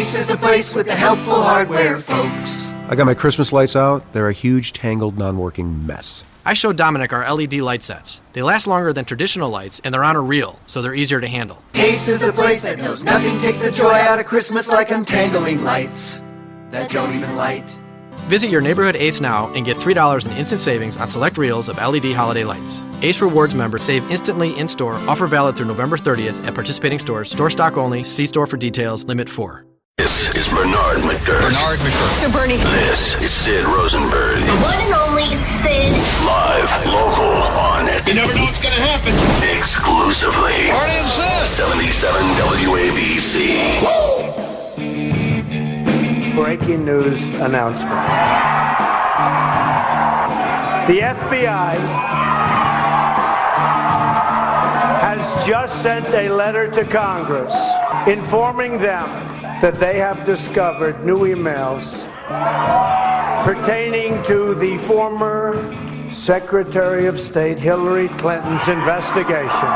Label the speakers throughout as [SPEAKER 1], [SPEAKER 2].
[SPEAKER 1] Ace is a place with the helpful hardware, folks.
[SPEAKER 2] I got my Christmas lights out. They're a huge, tangled, non-working mess.
[SPEAKER 3] I showed Dominic our LED light sets. They last longer than traditional lights, and they're on a reel, so they're easier to handle.
[SPEAKER 1] Ace is a place that knows nothing takes the joy out of Christmas like untangling lights that don't even light.
[SPEAKER 3] Visit your neighborhood Ace now and get $3 in instant savings on select reels of LED holiday lights. Ace Rewards members save instantly in-store. Offer valid through November 30th at participating stores. Store stock only. See store for details. Limit 4.
[SPEAKER 4] This is Bernard McGurk.
[SPEAKER 5] Bernard McGurk.
[SPEAKER 6] So Bernie.
[SPEAKER 4] This is Sid Rosenberg.
[SPEAKER 6] The one and only Sid.
[SPEAKER 4] Live, local, on it.
[SPEAKER 5] You never know what's going to happen.
[SPEAKER 4] Exclusively.
[SPEAKER 5] What is this?
[SPEAKER 4] 77 WABC.
[SPEAKER 7] Breaking news announcement. The FBI has just sent a letter to Congress informing them that they have discovered new emails pertaining to the former Secretary of State Hillary Clinton's investigation.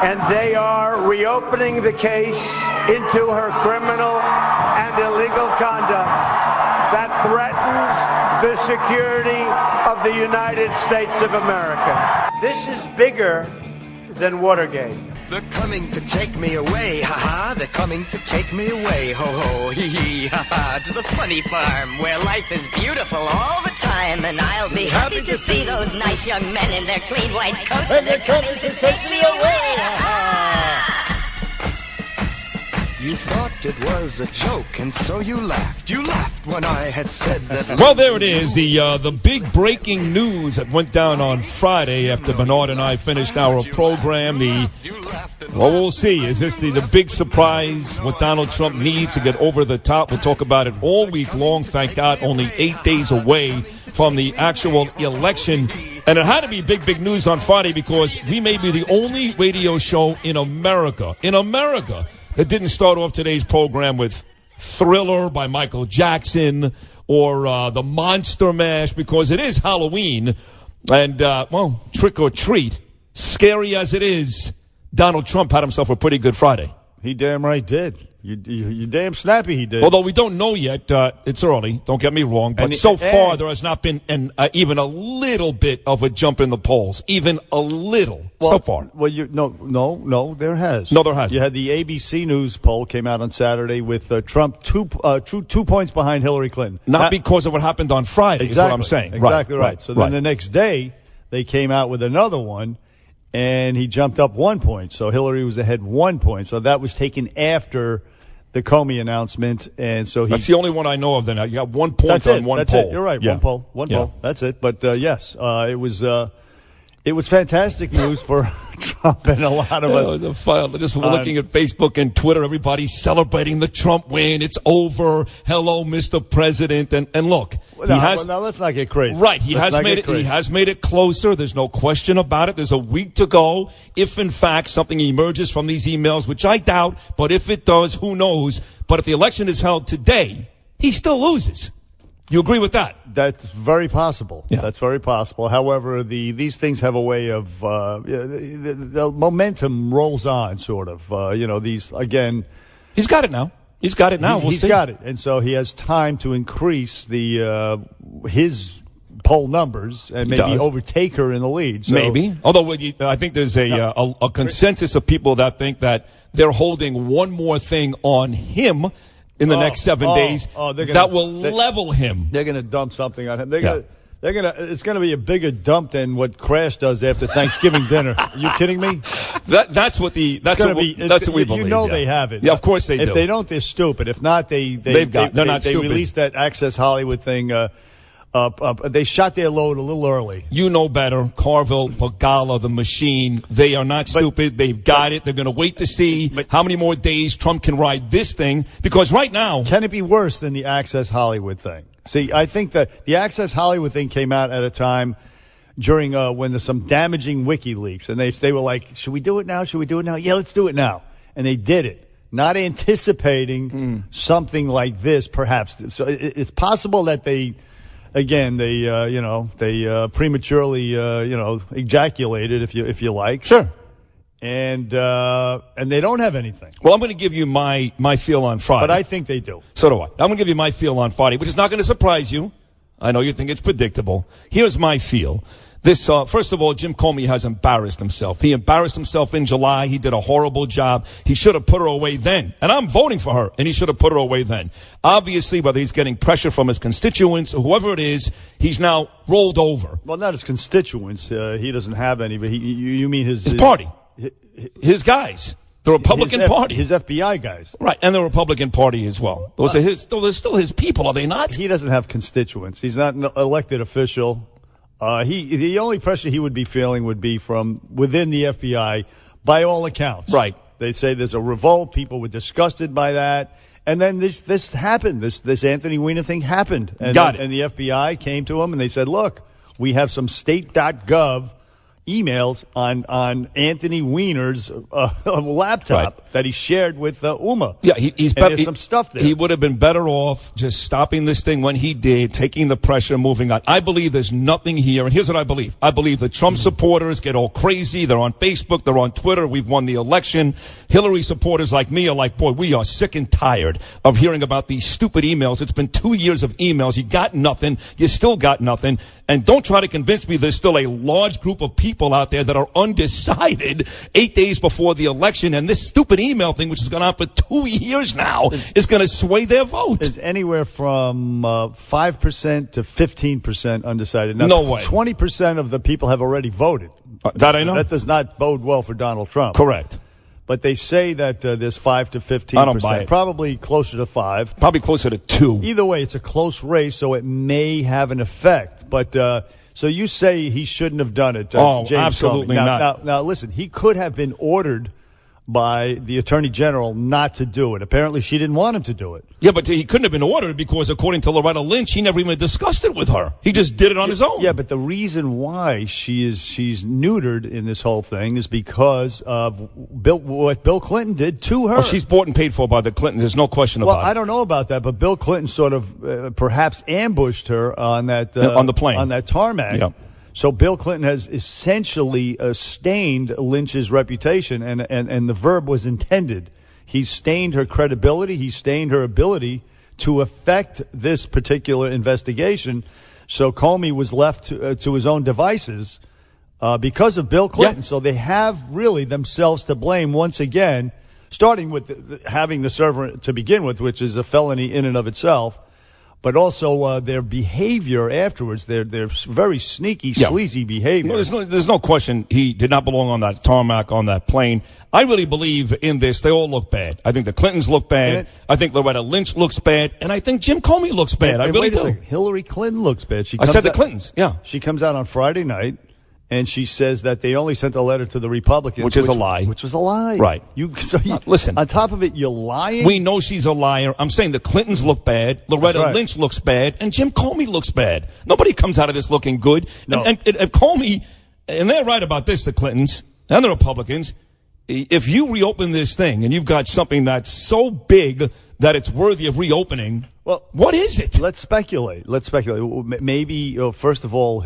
[SPEAKER 7] And they are reopening the case into her criminal and illegal conduct that threatens the security of the United States of America. This is bigger than Watergate.
[SPEAKER 8] They're coming to take me away, ha-ha. They're coming to take me away, ho-ho, hee-hee, ha-ha. To the funny farm where life is beautiful all the time. And I'll be happy to see those nice young men in their clean white coats. And they're coming to take me away, ha-ha. You thought it was a joke, and so you laughed. You laughed when I had said that.
[SPEAKER 9] Well, there it is, the big breaking news that went down on Friday after Bernard and I finished our program. Well, we'll see. Is this the big surprise, what Donald Trump needs to get over the top? We'll talk about it all week long. Thank God, only 8 days away from the actual election. And it had to be big news on Friday because we may be the only radio show in America that didn't start off today's program with Thriller by Michael Jackson or the Monster Mash, because it is Halloween. And, well, trick or treat, scary as it is, Donald Trump had himself a pretty good Friday.
[SPEAKER 10] He damn right did. You damn snappy he did.
[SPEAKER 9] Although we don't know yet. It's early. Don't get me wrong. But so far, there has not been even a little bit of a jump in the polls. Even a little so far.
[SPEAKER 10] Well, no, there has.
[SPEAKER 9] No, there hasn't.
[SPEAKER 10] You had the ABC News poll came out on Saturday with Trump 2 points behind Hillary Clinton.
[SPEAKER 9] Not because of what happened on Friday, is what I'm saying.
[SPEAKER 10] Exactly right. So then the next day, they came out with another one, and he jumped up 1 point. So Hillary was ahead 1 point. So that was taken after the Comey announcement, and so
[SPEAKER 9] that's the only one I know of. Then you got 1 point on one poll.
[SPEAKER 10] You're right. Yeah. One poll. That's it. But yes, it was fantastic news for Trump and a lot of us.
[SPEAKER 9] Just looking at Facebook and Twitter, everybody celebrating the Trump win. It's over. Hello, Mr. President. And look,
[SPEAKER 10] now let's not get crazy.
[SPEAKER 9] Right. He has made it closer. There's no question about it. There's a week to go. If in fact something emerges from these emails, which I doubt, but if it does, who knows? But if the election is held today, he still loses. You agree with that?
[SPEAKER 10] That's very possible.
[SPEAKER 9] Yeah.
[SPEAKER 10] That's very possible. However, these things have a way of the momentum rolls on, sort of. These again.
[SPEAKER 9] He's got it now. He's got it now. We'll see.
[SPEAKER 10] He's got it, and so he has time to increase his poll numbers and maybe overtake her in the lead. So.
[SPEAKER 9] Maybe. Although I think there's a consensus of people that think that they're holding one more thing on him in the next 7 days that will level him.
[SPEAKER 10] They're going to dump something on him. It's going to be a bigger dump than what Crash does after Thanksgiving dinner. Are you kidding me?
[SPEAKER 9] That's what we believe.
[SPEAKER 10] They have it.
[SPEAKER 9] Yeah, of course they do.
[SPEAKER 10] If they don't, they're stupid. If not, they're not stupid. They released that Access Hollywood thing. They shot their load a little early.
[SPEAKER 9] You know better. Carville, Pagala, the machine. They are not stupid. They've got it. They're going to wait to see how many more days Trump can ride this thing. Because right now.
[SPEAKER 10] Can it be worse than the Access Hollywood thing? See, I think that the Access Hollywood thing came out at a time during when there's some damaging WikiLeaks. And they were like, should we do it now? Should we do it now? Yeah, let's do it now. And they did it. Not anticipating something like this, perhaps. So it's possible that they prematurely, ejaculated, if you like.
[SPEAKER 9] Sure.
[SPEAKER 10] And they don't have anything.
[SPEAKER 9] Well, I'm going to give you my feel on Friday.
[SPEAKER 10] But I think they do.
[SPEAKER 9] So do I. I'm going to give you my feel on Friday, which is not going to surprise you. I know you think it's predictable. Here's my feel. This, first of all, Jim Comey has embarrassed himself. He embarrassed himself in July. He did a horrible job. He should have put her away then. And I'm voting for her, and he should have put her away then. Obviously, whether he's getting pressure from his constituents or whoever it is, he's now rolled over.
[SPEAKER 10] Well, not his constituents. He doesn't have any, but you mean his
[SPEAKER 9] party. His guys. The Republican Party.
[SPEAKER 10] His FBI guys.
[SPEAKER 9] Right, and the Republican Party as well. Those are they're still his people, are they not?
[SPEAKER 10] He doesn't have constituents. He's not an elected official. The only pressure he would be feeling would be from within the FBI, by all accounts.
[SPEAKER 9] Right.
[SPEAKER 10] They say there's a revolt. People were disgusted by that. And then this happened. This Anthony Weiner thing happened. And the FBI came to him and they said, look, we have some state.gov emails on Anthony Weiner's laptop that he shared with Uma.
[SPEAKER 9] Yeah,
[SPEAKER 10] there's some stuff there.
[SPEAKER 9] He would have been better off just stopping this thing when he did, taking the pressure, moving on. I believe there's nothing here, and here's what I believe. I believe the Trump supporters get all crazy. They're on Facebook. They're on Twitter. We've won the election. Hillary supporters like me are like, boy, we are sick and tired of hearing about these stupid emails. It's been 2 years of emails. You got nothing. You still got nothing. And don't try to convince me there's still a large group of people out there that are undecided 8 days before the election, and this stupid email thing, which has gone on for 2 years now, is going to sway their vote.
[SPEAKER 10] It's anywhere from 5% to 15% undecided. Now,
[SPEAKER 9] no way.
[SPEAKER 10] 20% of the people have already voted.
[SPEAKER 9] That I know.
[SPEAKER 10] That does not bode well for Donald Trump.
[SPEAKER 9] Correct.
[SPEAKER 10] But they say that there's 5 to 15%.
[SPEAKER 9] I don't buy it.
[SPEAKER 10] Probably closer to 5.
[SPEAKER 9] Probably closer to 2.
[SPEAKER 10] Either way, it's a close race, so it may have an effect. But so you say he shouldn't have done it, James
[SPEAKER 9] absolutely
[SPEAKER 10] Comey.
[SPEAKER 9] not.
[SPEAKER 10] Now, listen, he could have been ordered by the Attorney General not to do it. Apparently, she didn't want him to do it.
[SPEAKER 9] Yeah, but he couldn't have been ordered because, according to Loretta Lynch, he never even discussed it with her. He just did it on his own.
[SPEAKER 10] Yeah, but the reason why she's neutered in this whole thing is because of what Bill Clinton did to her.
[SPEAKER 9] Oh, she's bought and paid for by the Clintons. There's no question about it.
[SPEAKER 10] Well, I don't know about that, but Bill Clinton sort of perhaps ambushed her on that
[SPEAKER 9] on the plane,
[SPEAKER 10] on that tarmac.
[SPEAKER 9] Yeah.
[SPEAKER 10] So Bill Clinton has essentially stained Lynch's reputation, and the verb was intended. He stained her credibility. He stained her ability to affect this particular investigation. So Comey was left to his own devices because of Bill Clinton. Yeah. So they have really themselves to blame once again, starting with having the server to begin with, which is a felony in and of itself. But also their behavior afterwards, their very sneaky, sleazy behavior.
[SPEAKER 9] No, there's no question he did not belong on that tarmac, on that plane. I really believe in this. They all look bad. I think the Clintons look bad. I think Loretta Lynch looks bad. And I think Jim Comey looks bad. I really do.
[SPEAKER 10] Hillary Clinton looks bad.
[SPEAKER 9] I said the Clintons, yeah.
[SPEAKER 10] She comes out on Friday night. And she says that they only sent a letter to the Republicans.
[SPEAKER 9] Which is a lie.
[SPEAKER 10] Which was a lie.
[SPEAKER 9] Right.
[SPEAKER 10] Listen. On top of it, you're lying?
[SPEAKER 9] We know she's a liar. I'm saying the Clintons look bad. Loretta Lynch looks bad. And Jim Comey looks bad. Nobody comes out of this looking good.
[SPEAKER 10] No.
[SPEAKER 9] And Comey, and they're right about this, the Clintons and the Republicans. If you reopen this thing and you've got something that's so big that it's worthy of reopening, well, what is it?
[SPEAKER 10] Let's speculate. Maybe, first of all,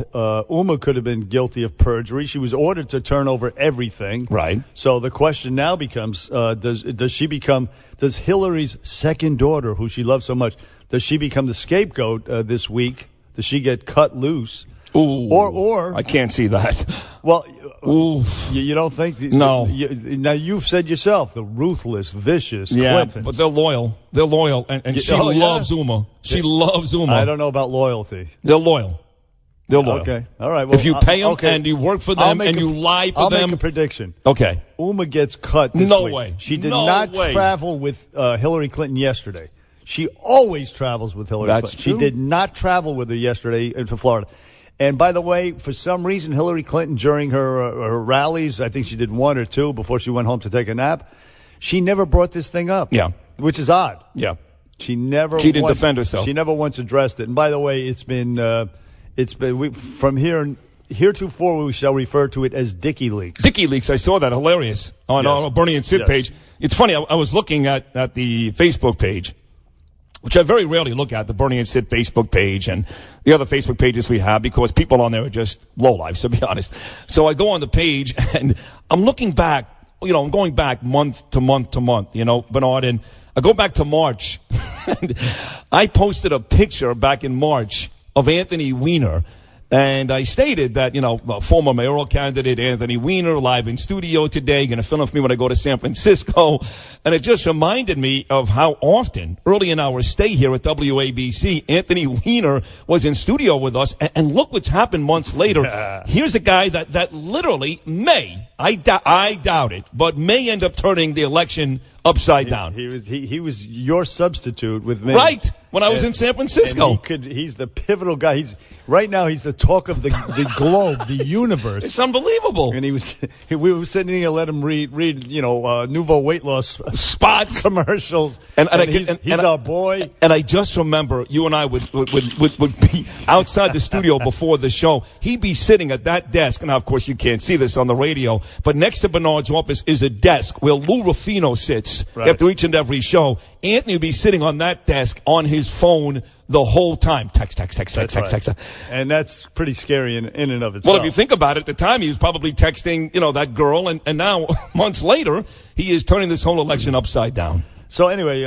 [SPEAKER 10] Uma could have been guilty of perjury. She was ordered to turn over everything.
[SPEAKER 9] Right.
[SPEAKER 10] So the question now becomes, does Hillary's second daughter, who she loves so much, does she become the scapegoat this week? Does she get cut loose?
[SPEAKER 9] Ooh,
[SPEAKER 10] or
[SPEAKER 9] I can't see that.
[SPEAKER 10] Well,
[SPEAKER 9] oof.
[SPEAKER 10] You don't think?
[SPEAKER 9] No.
[SPEAKER 10] Now you've said yourself the ruthless, vicious Clintons.
[SPEAKER 9] But they're loyal. And she loves Uma. She loves Uma.
[SPEAKER 10] I don't know about loyalty.
[SPEAKER 9] They're loyal. Okay.
[SPEAKER 10] All right. Well,
[SPEAKER 9] if you pay them and you work for them and you lie for them.
[SPEAKER 10] I'll make a prediction.
[SPEAKER 9] Okay.
[SPEAKER 10] Uma gets cut this week.
[SPEAKER 9] No way.
[SPEAKER 10] She did not travel with Hillary Clinton yesterday. She always travels with Hillary Clinton.
[SPEAKER 9] True.
[SPEAKER 10] She did not travel with her yesterday to Florida. And by the way, for some reason, Hillary Clinton, during her rallies, I think she did 1 or 2 before she went home to take a nap, she never brought this thing up.
[SPEAKER 9] Yeah.
[SPEAKER 10] Which is odd.
[SPEAKER 9] Yeah.
[SPEAKER 10] She didn't
[SPEAKER 9] defend herself.
[SPEAKER 10] She never once addressed it. And by the way, it's been from heretofore we shall refer to it as Dickie Leaks.
[SPEAKER 9] Dickie Leaks, I saw that, hilarious on our Bernie and Sid page. It's funny, I was looking at the Facebook page, which I very rarely look at, the Bernie and Sid Facebook page and the other Facebook pages we have, because people on there are just lowlifes, to be honest. So I go on the page and I'm looking back I'm going back month to month to month, Bernard, and I go back to March. And I posted a picture back in March of Anthony Weiner. And I stated that, former mayoral candidate Anthony Weiner, live in studio today, going to fill in for me when I go to San Francisco. And it just reminded me of how often, early in our stay here at WABC, Anthony Weiner was in studio with us. And look what's happened months later. Yeah. Here's a guy that literally may, I doubt it, but may end up turning the election upside down.
[SPEAKER 10] He was your substitute with me.
[SPEAKER 9] Right. When I was in San Francisco.
[SPEAKER 10] He's the pivotal guy. Right now he's the talk of the globe, the universe.
[SPEAKER 9] It's unbelievable.
[SPEAKER 10] And we were sitting here, let him read Nouveau weight loss
[SPEAKER 9] spots,
[SPEAKER 10] commercials. And he's our boy.
[SPEAKER 9] And I just remember you and I would be outside the studio before the show. He'd be sitting at that desk. Now, of course, you can't see this on the radio, but next to Bernard's office is a desk where Lou Ruffino sits after each and every show. Anthony would be sitting on that desk on his phone the whole time. Text.
[SPEAKER 10] And that's pretty scary in and of itself.
[SPEAKER 9] Well, if you think about it, at the time he was probably texting, that girl, and now, months later, he is turning this whole election upside down.
[SPEAKER 10] So anyway,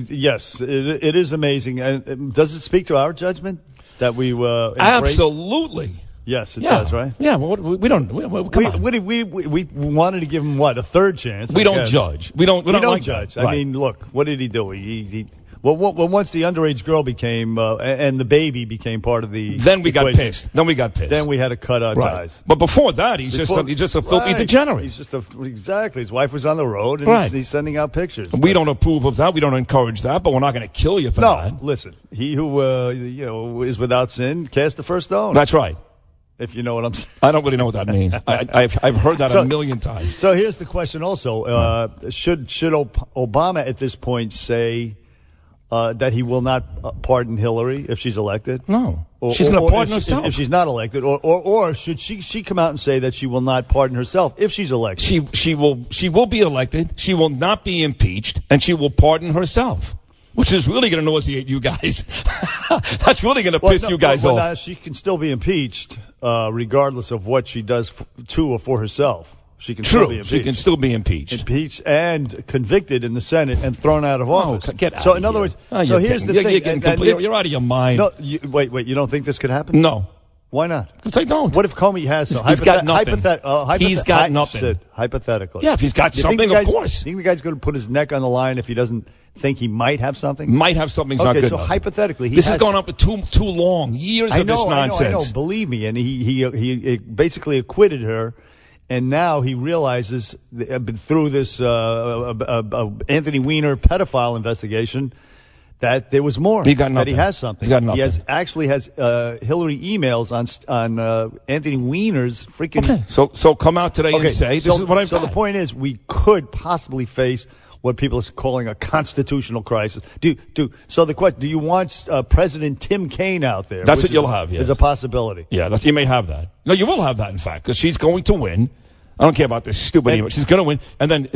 [SPEAKER 10] yes, it is amazing. And does it speak to our judgment that we embrace?
[SPEAKER 9] Absolutely.
[SPEAKER 10] Yes, it does, right?
[SPEAKER 9] Yeah, well, we don't. Come on.
[SPEAKER 10] We wanted to give him a third chance.
[SPEAKER 9] We don't judge. We don't like
[SPEAKER 10] judge.
[SPEAKER 9] Right.
[SPEAKER 10] I mean, look, what did he do? Well, once the underage girl became and the baby became part of the
[SPEAKER 9] then we
[SPEAKER 10] equation,
[SPEAKER 9] got pissed.
[SPEAKER 10] Then we had to cut our ties.
[SPEAKER 9] But before that, he's just a filthy degenerate.
[SPEAKER 10] He's just exactly. His wife was on the road, and he's sending out pictures.
[SPEAKER 9] We don't approve of that. We don't encourage that. But we're not going to kill you for that.
[SPEAKER 10] No, listen. He who is without sin cast the first stone.
[SPEAKER 9] That's right.
[SPEAKER 10] If you know what I'm saying.
[SPEAKER 9] I don't really know what that means. I've heard that a million times.
[SPEAKER 10] So here's the question also. Should Obama at this point say that he will not pardon Hillary if she's elected?
[SPEAKER 9] No. She's going to pardon herself.
[SPEAKER 10] If she's not elected. Or should she come out and say that she will not pardon herself if she's elected?
[SPEAKER 9] She will be elected. She will not be impeached. And she will pardon herself. Which is really going to nauseate you guys. That's really going to piss you guys off.
[SPEAKER 10] She can still be impeached regardless of what she does to or for herself. She can still be impeached.
[SPEAKER 9] She can still be impeached.
[SPEAKER 10] Impeached and convicted in the Senate and thrown out of office.
[SPEAKER 9] Get out
[SPEAKER 10] so
[SPEAKER 9] of
[SPEAKER 10] in other
[SPEAKER 9] here.
[SPEAKER 10] words, here's the thing.
[SPEAKER 9] You're out of your mind.
[SPEAKER 10] No, wait. You don't think this could happen?
[SPEAKER 9] No.
[SPEAKER 10] Why not?
[SPEAKER 9] Because I don't.
[SPEAKER 10] What if Comey has some?
[SPEAKER 9] He's got nothing. He's got nothing.
[SPEAKER 10] Hypothetically.
[SPEAKER 9] Yeah, if he's got something, of course.
[SPEAKER 10] You think the guy's going to put his neck on the line if he doesn't think he might have something?
[SPEAKER 9] Might have something. Not good.
[SPEAKER 10] So
[SPEAKER 9] enough.
[SPEAKER 10] Hypothetically,
[SPEAKER 9] this has gone on for too long. Years of this nonsense.
[SPEAKER 10] I know. Believe me. And he basically acquitted her. And now he realizes through this Anthony Weiner pedophile investigation that there was more.
[SPEAKER 9] He got nothing.
[SPEAKER 10] That he has something.
[SPEAKER 9] He's got nothing.
[SPEAKER 10] He has Hillary emails on Anthony Weiner's freaking.
[SPEAKER 9] Okay. So come out today and say this is what I've.
[SPEAKER 10] So the point is, we could possibly face what people are calling a constitutional crisis. So the question: do you want President Tim Kaine out there?
[SPEAKER 9] That's what you'll have. Yes.
[SPEAKER 10] Is a possibility.
[SPEAKER 9] Yeah, you may have that. No, you will have that in fact, because she's going to win. I don't care about this stupid email. She's going to win. And then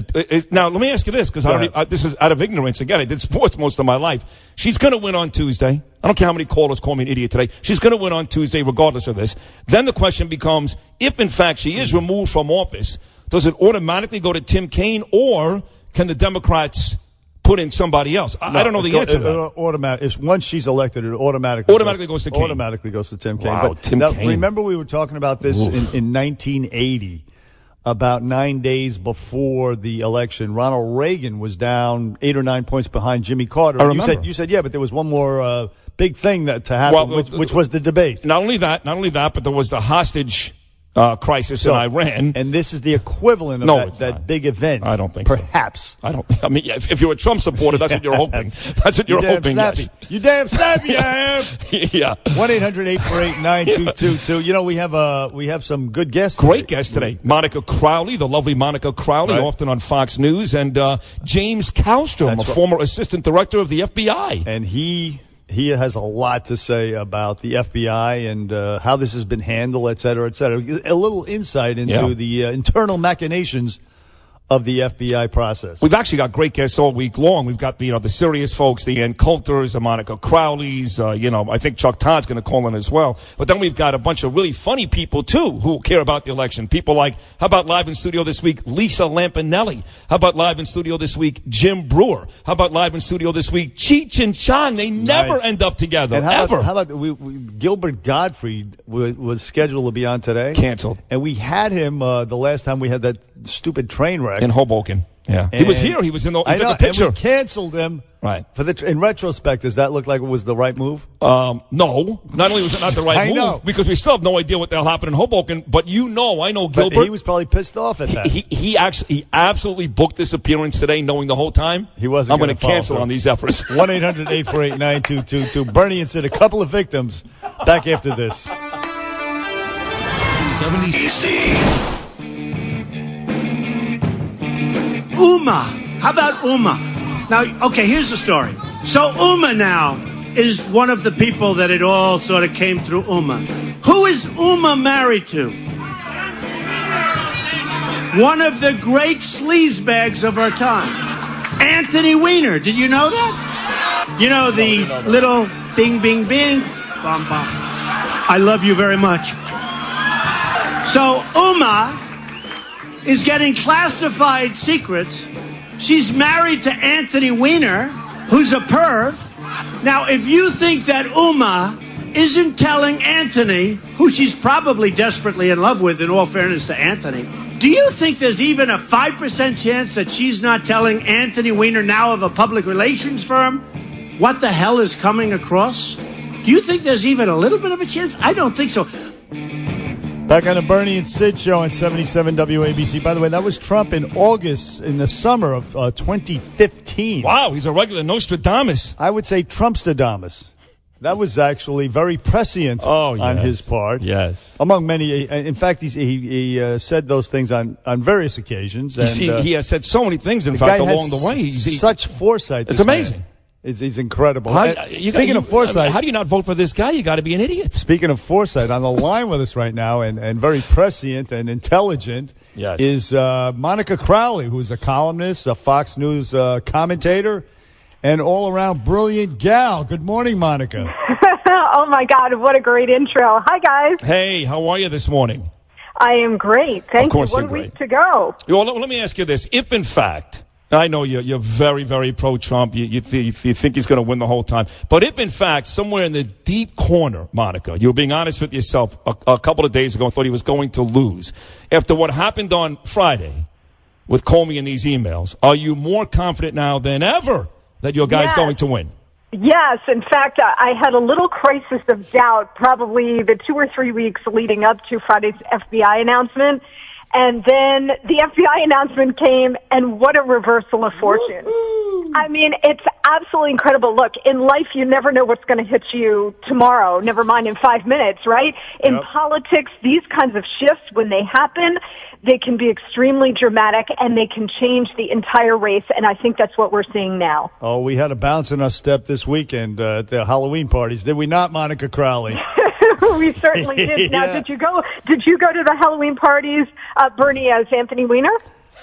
[SPEAKER 9] now let me ask you this, because this is out of ignorance. Again, I did sports most of my life. She's going to win on Tuesday. I don't care how many callers call me an idiot today. She's going to win on Tuesday, regardless of this. Then the question becomes, if in fact she is removed from office, does it automatically go to Tim Kaine, or can the Democrats put in somebody else? I don't know the answer to that.
[SPEAKER 10] Once she's elected, it automatically
[SPEAKER 9] goes to Kaine.
[SPEAKER 10] Automatically goes to Tim Kaine.
[SPEAKER 9] Wow, Tim Kaine.
[SPEAKER 10] Remember we were talking about this in 1980. About 9 days before the election, Ronald Reagan was down 8 or 9 points behind Jimmy Carter.
[SPEAKER 9] I remember.
[SPEAKER 10] You said, yeah, but there was one more big thing to happen, which was the debate.
[SPEAKER 9] Not only that, but there was the hostage crisis in Iran.
[SPEAKER 10] And this is the equivalent of that big event.
[SPEAKER 9] I don't think
[SPEAKER 10] Perhaps.
[SPEAKER 9] So. I mean, if you're a Trump supporter, that's what you're hoping. That's what you're hoping. Yes.
[SPEAKER 10] You damn snappy, I am.
[SPEAKER 9] Yeah.
[SPEAKER 10] 1-800-848-9222. You know, we have some good guests.
[SPEAKER 9] Great guests today. Monica Crowley, the lovely Monica Crowley, often on Fox News, and James Kallstrom, former assistant director of the FBI.
[SPEAKER 10] And he has a lot to say about the FBI and how this has been handled, et cetera, et cetera. A little insight into the internal machinations of the FBI process.
[SPEAKER 9] We've actually got great guests all week long. We've got the serious folks, the Ann Coulters, the Monica Crowleys. I think Chuck Todd's going to call in as well. But then we've got a bunch of really funny people too who care about the election. People like, how about live in studio this week, Lisa Lampanelli? How about live in studio this week, Jim Brewer? How about live in studio this week, Cheech and Chong? They never end up together,
[SPEAKER 10] and
[SPEAKER 9] ever.
[SPEAKER 10] How about Gilbert Gottfried was scheduled to be on today?
[SPEAKER 9] Canceled.
[SPEAKER 10] And we had him the last time we had that stupid train wreck.
[SPEAKER 9] In Hoboken. Yeah. He was here. He was in the picture.
[SPEAKER 10] And we canceled him.
[SPEAKER 9] Right.
[SPEAKER 10] In retrospect, does that look like it was the right move?
[SPEAKER 9] No. Not only was it not the right move, because we still have no idea what the hell happened in Hoboken, but I know Gilbert.
[SPEAKER 10] But he was probably pissed off at that.
[SPEAKER 9] He absolutely booked this appearance today knowing the whole time
[SPEAKER 10] he wasn't.
[SPEAKER 9] I'm going to cancel on these efforts.
[SPEAKER 10] 1-800-848-9222. Bernie and Sid, a couple of victims. Back after this.
[SPEAKER 4] 70 DC.
[SPEAKER 5] Uma. How about Uma? Now, okay, here's the story. So Uma now is one of the people that it all sort of came through Uma. Who is Uma married to? One of the great sleazebags of our time. Anthony Weiner. Did you know that? You know, the little bing, bing, bing, bum, bum. I love you very much. So Uma is getting classified secrets. She's married to Anthony Weiner, who's a perv. Now, if you think that Uma isn't telling Anthony, who she's probably desperately in love with, in all fairness to Anthony, do you think there's even a 5% chance that she's not telling Anthony Weiner, now of a public relations firm, what the hell is coming across? Do you think there's even a little bit of a chance? I don't think so.
[SPEAKER 10] Back on the Bernie and Sid show on 77 WABC. By the way, that was Trump in the summer of 2015.
[SPEAKER 9] Wow, he's a regular Nostradamus.
[SPEAKER 10] I would say Trumpstradamus. That was actually very prescient on his part.
[SPEAKER 9] Yes.
[SPEAKER 10] Among many. In fact, he said those things on various occasions. And,
[SPEAKER 9] he has said so many things, in fact, along the way.
[SPEAKER 10] Such foresight.
[SPEAKER 9] It's amazing.
[SPEAKER 10] He's incredible.
[SPEAKER 9] Speaking
[SPEAKER 10] of foresight,
[SPEAKER 9] how do you not vote for this guy? You got to be an idiot.
[SPEAKER 10] Speaking of foresight, on the line with us right now, and very prescient and intelligent, is Monica Crowley, who's a columnist, a Fox News commentator, and all-around brilliant gal. Good morning, Monica.
[SPEAKER 11] Oh my God! What a great intro. Hi, guys.
[SPEAKER 9] Hey, how are you this morning?
[SPEAKER 11] I am great. Thank you. 1 week to go.
[SPEAKER 9] Well, let me ask you this: if in fact, I know you're very, very pro-Trump. You think he's going to win the whole time. But if, in fact, somewhere in the deep corner, Monica, you were being honest with yourself a couple of days ago and thought he was going to lose, after what happened on Friday with Comey and these emails, are you more confident now than ever that your guy's going to win?
[SPEAKER 11] Yes. In fact, I had a little crisis of doubt probably the 2 or 3 weeks leading up to Friday's FBI announcement. And then the FBI announcement came, and what a reversal of fortune. I mean, it's absolutely incredible. Look, in life, you never know what's going to hit you tomorrow, never mind in 5 minutes, right? In politics, these kinds of shifts, when they happen, they can be extremely dramatic, and they can change the entire race, and I think that's what we're seeing now.
[SPEAKER 10] Oh, we had a bounce in our step this weekend at the Halloween parties, did we not, Monica Crowley?
[SPEAKER 11] We certainly did. Now, did you go to the Halloween parties, Bernie, as Anthony Weiner?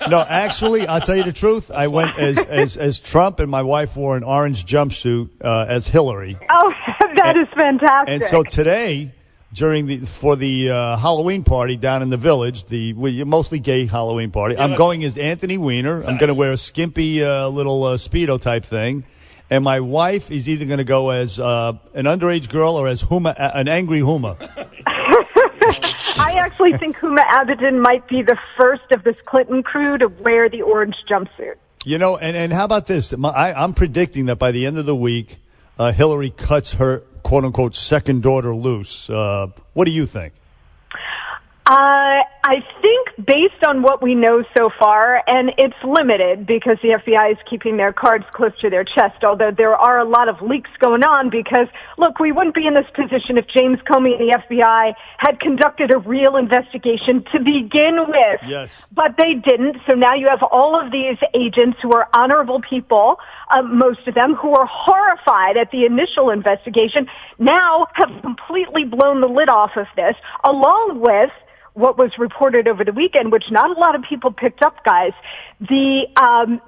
[SPEAKER 10] No, actually, I'll tell you the truth. I went as Trump, and my wife wore an orange jumpsuit as Hillary.
[SPEAKER 11] Oh, that is fantastic.
[SPEAKER 10] And so today, for the Halloween party down in the village, the mostly gay Halloween party, I'm going as Anthony Weiner. I'm going to wear a skimpy little Speedo type thing. And my wife is either going to go as an underage girl or as an angry Huma.
[SPEAKER 11] I actually think Huma Abedin might be the first of this Clinton crew to wear the orange jumpsuit.
[SPEAKER 10] You know, and how about this? I'm predicting that by the end of the week, Hillary cuts her quote-unquote second daughter loose. What do you think?
[SPEAKER 11] I think based on what we know so far, and it's limited because the FBI is keeping their cards close to their chest, although there are a lot of leaks going on because, look, we wouldn't be in this position if James Comey and the FBI had conducted a real investigation to begin with.
[SPEAKER 10] Yes.
[SPEAKER 11] But they didn't, so now you have all of these agents who are honorable people, most of them, who are horrified at the initial investigation, now have completely blown the lid off of this, along with what was reported over the weekend, which not a lot of people picked up, guys. The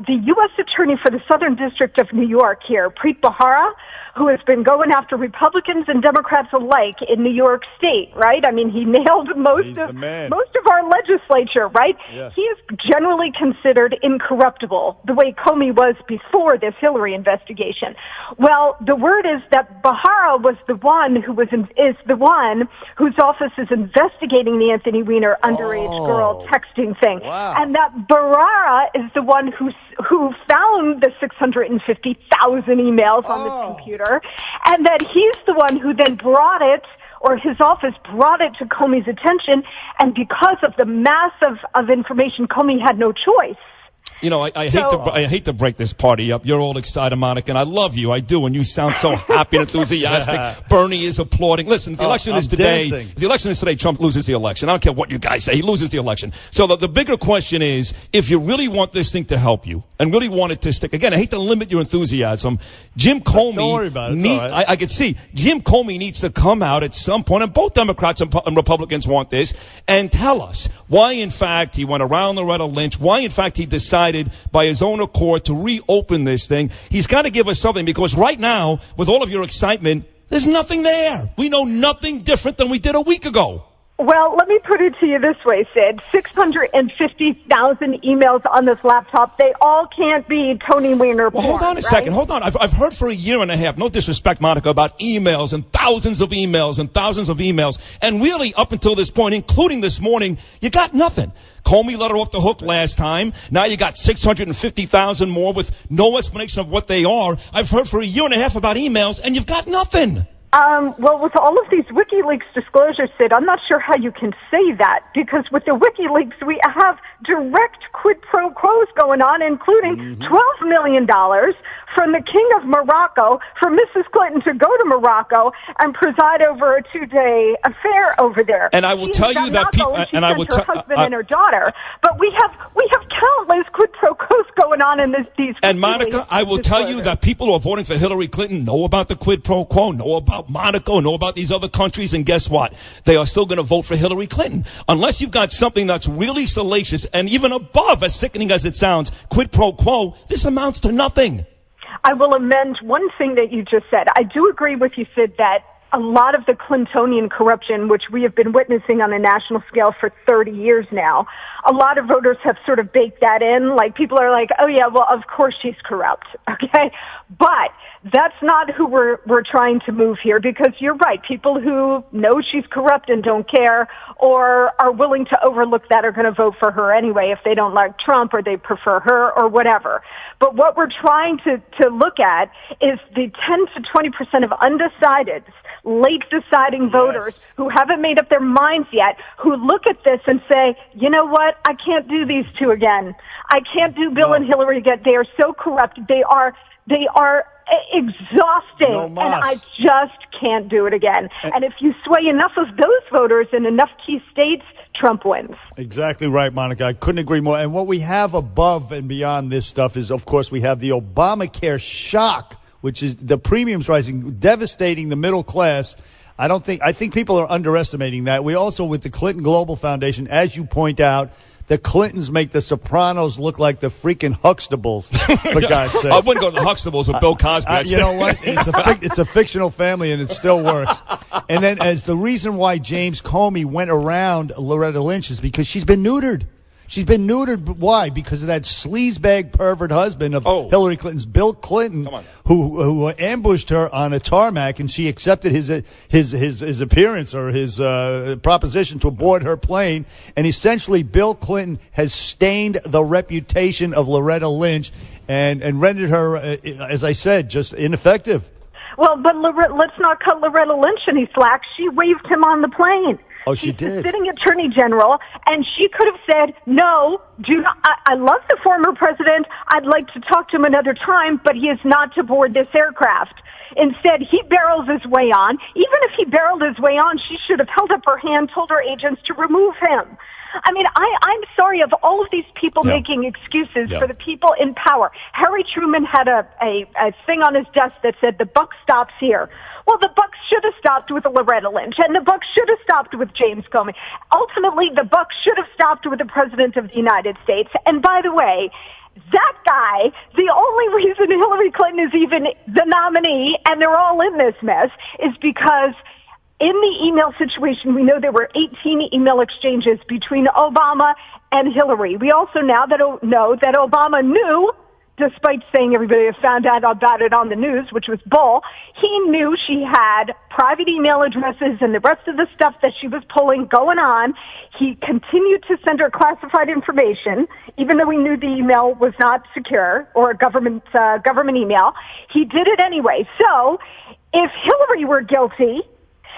[SPEAKER 11] U.S. Attorney for the Southern District of New York here, Preet Bharara, who has been going after Republicans and Democrats alike in New York State, right? I mean, he nailed most of our legislature, right?
[SPEAKER 10] Yeah.
[SPEAKER 11] He is generally considered incorruptible, the way Comey was before this Hillary investigation. Well, the word is that Bharara was the one is the one whose office is investigating the Anthony Weiner underage girl texting thing, and that Bharara is the one who found the 650,000 emails on this computer. And that he's the one who then brought it, or his office brought it to Comey's attention, and because of the mass of information, Comey had no choice.
[SPEAKER 9] You know, I hate to break this party up. You're all excited, Monica, and I love you. I do, and you sound so happy and enthusiastic. Bernie is applauding. Listen, if the election is today,
[SPEAKER 10] dancing.
[SPEAKER 9] if the election is today, Trump loses the election. I don't care what you guys say. He loses the election. So the bigger question is, if you really want this thing to help you and really want it to stick, again, I hate to limit your enthusiasm. Jim Comey.
[SPEAKER 10] Don't worry about it. It's all right.
[SPEAKER 9] I could see Jim Comey needs to come out at some point, and both Democrats and Republicans want this, and tell us why, in fact, he went around Loretta Lynch, why, in fact, he decided by his own accord to reopen this thing. He's got to give us something, because right now, with all of your excitement, there's nothing there. We know nothing different than we did a week ago.
[SPEAKER 11] Well, let me put it to you this way, Sid. 650,000 emails on this laptop. They all can't be Tony Weiner porn.
[SPEAKER 9] Well, hold on a second. Hold on. I've heard for a year and a half, no disrespect, Monica, about emails and thousands of emails and thousands of emails. And really, up until this point, including this morning, you got nothing. Comey let her off the hook last time. Now you got 650,000 more with no explanation of what they are. I've heard for a year and a half about emails, and you've got nothing.
[SPEAKER 11] Well, with all of these WikiLeaks disclosures, Sid, I'm not sure how you can say that, because with the WikiLeaks, we have direct quid pro quos going on, including $12 million from the King of Morocco for Mrs. Clinton to go to Morocco and preside over a 2-day affair over there.
[SPEAKER 9] And I will tell you that people, and I will tell
[SPEAKER 11] her husband and her daughter. But we have countless quid pro quos going on in these.
[SPEAKER 9] And Monica, I will tell you that people who are voting for Hillary Clinton know about the quid pro quo, know about Monaco, know about these other countries, and guess what? They are still going to vote for Hillary Clinton. Unless you've got something that's really salacious and even above, as sickening as it sounds, quid pro quo, this amounts to nothing.
[SPEAKER 11] I will amend one thing that you just said. I do agree with you, Sid, that a lot of the Clintonian corruption, which we have been witnessing on a national scale for 30 years now, a lot of voters have sort of baked that in. Like, people are like, oh yeah, well, of course she's corrupt, okay? But that's not who we're trying to move here, because you're right. People who know she's corrupt and don't care, or are willing to overlook that, are going to vote for her anyway if they don't like Trump or they prefer her or whatever. But what we're trying to look at is the 10 to 20% of undecideds, late deciding voters who haven't made up their minds yet, who look at this and say, you know what, I can't do these two again. I can't do Bill and Hillary again. They are so corrupt. They are exhausting, and I just can't do it again. And if you sway enough of those voters in enough key states, Trump wins.
[SPEAKER 10] Exactly right, Monica. I couldn't agree more. And what we have above and beyond this stuff is, of course, we have the Obamacare shock, which is the premiums rising, devastating the middle class. I think people are underestimating that. We also, with the Clinton Global Foundation, as you point out, the Clintons make the Sopranos look like the freaking Huxtables, for God's sake.
[SPEAKER 9] I wouldn't go to the Huxtables with Bill Cosby.
[SPEAKER 10] You know what? It's a fictional family, and it still works. And then, as the reason why James Comey went around Loretta Lynch is because she's been neutered. She's been neutered. Why? Because of that sleazebag pervert husband of Hillary Clinton's, Bill Clinton, who ambushed her on a tarmac, and she accepted his appearance or his proposition to board her plane. And essentially, Bill Clinton has stained the reputation of Loretta Lynch and rendered her, as I said, just ineffective.
[SPEAKER 11] Well, but let's not cut Loretta Lynch any slack. She waved him on the plane.
[SPEAKER 10] Oh, she did.
[SPEAKER 11] She's the sitting attorney general, and she could have said, no, do not. I love the former president. I'd like to talk to him another time, but he is not to board this aircraft. Instead, he barrels his way on. Even if he barreled his way on, she should have held up her hand, told her agents to remove him. I mean, I'm sorry, of all of these people making excuses for the people in power. Harry Truman had a thing on his desk that said, the buck stops here. Well, the buck should have stopped with Loretta Lynch, and the buck should have stopped with James Comey. Ultimately, the buck should have stopped with the President of the United States. And by the way, that guy, the only reason Hillary Clinton is even the nominee, and they're all in this mess, is because in the email situation, we know there were 18 email exchanges between Obama and Hillary. We also now know that Obama knew, despite saying everybody had found out about it on the news, which was bull, he knew she had private email addresses and the rest of the stuff that she was pulling going on. He continued to send her classified information, even though he knew the email was not secure or a government email. He did it anyway. So if Hillary were guilty,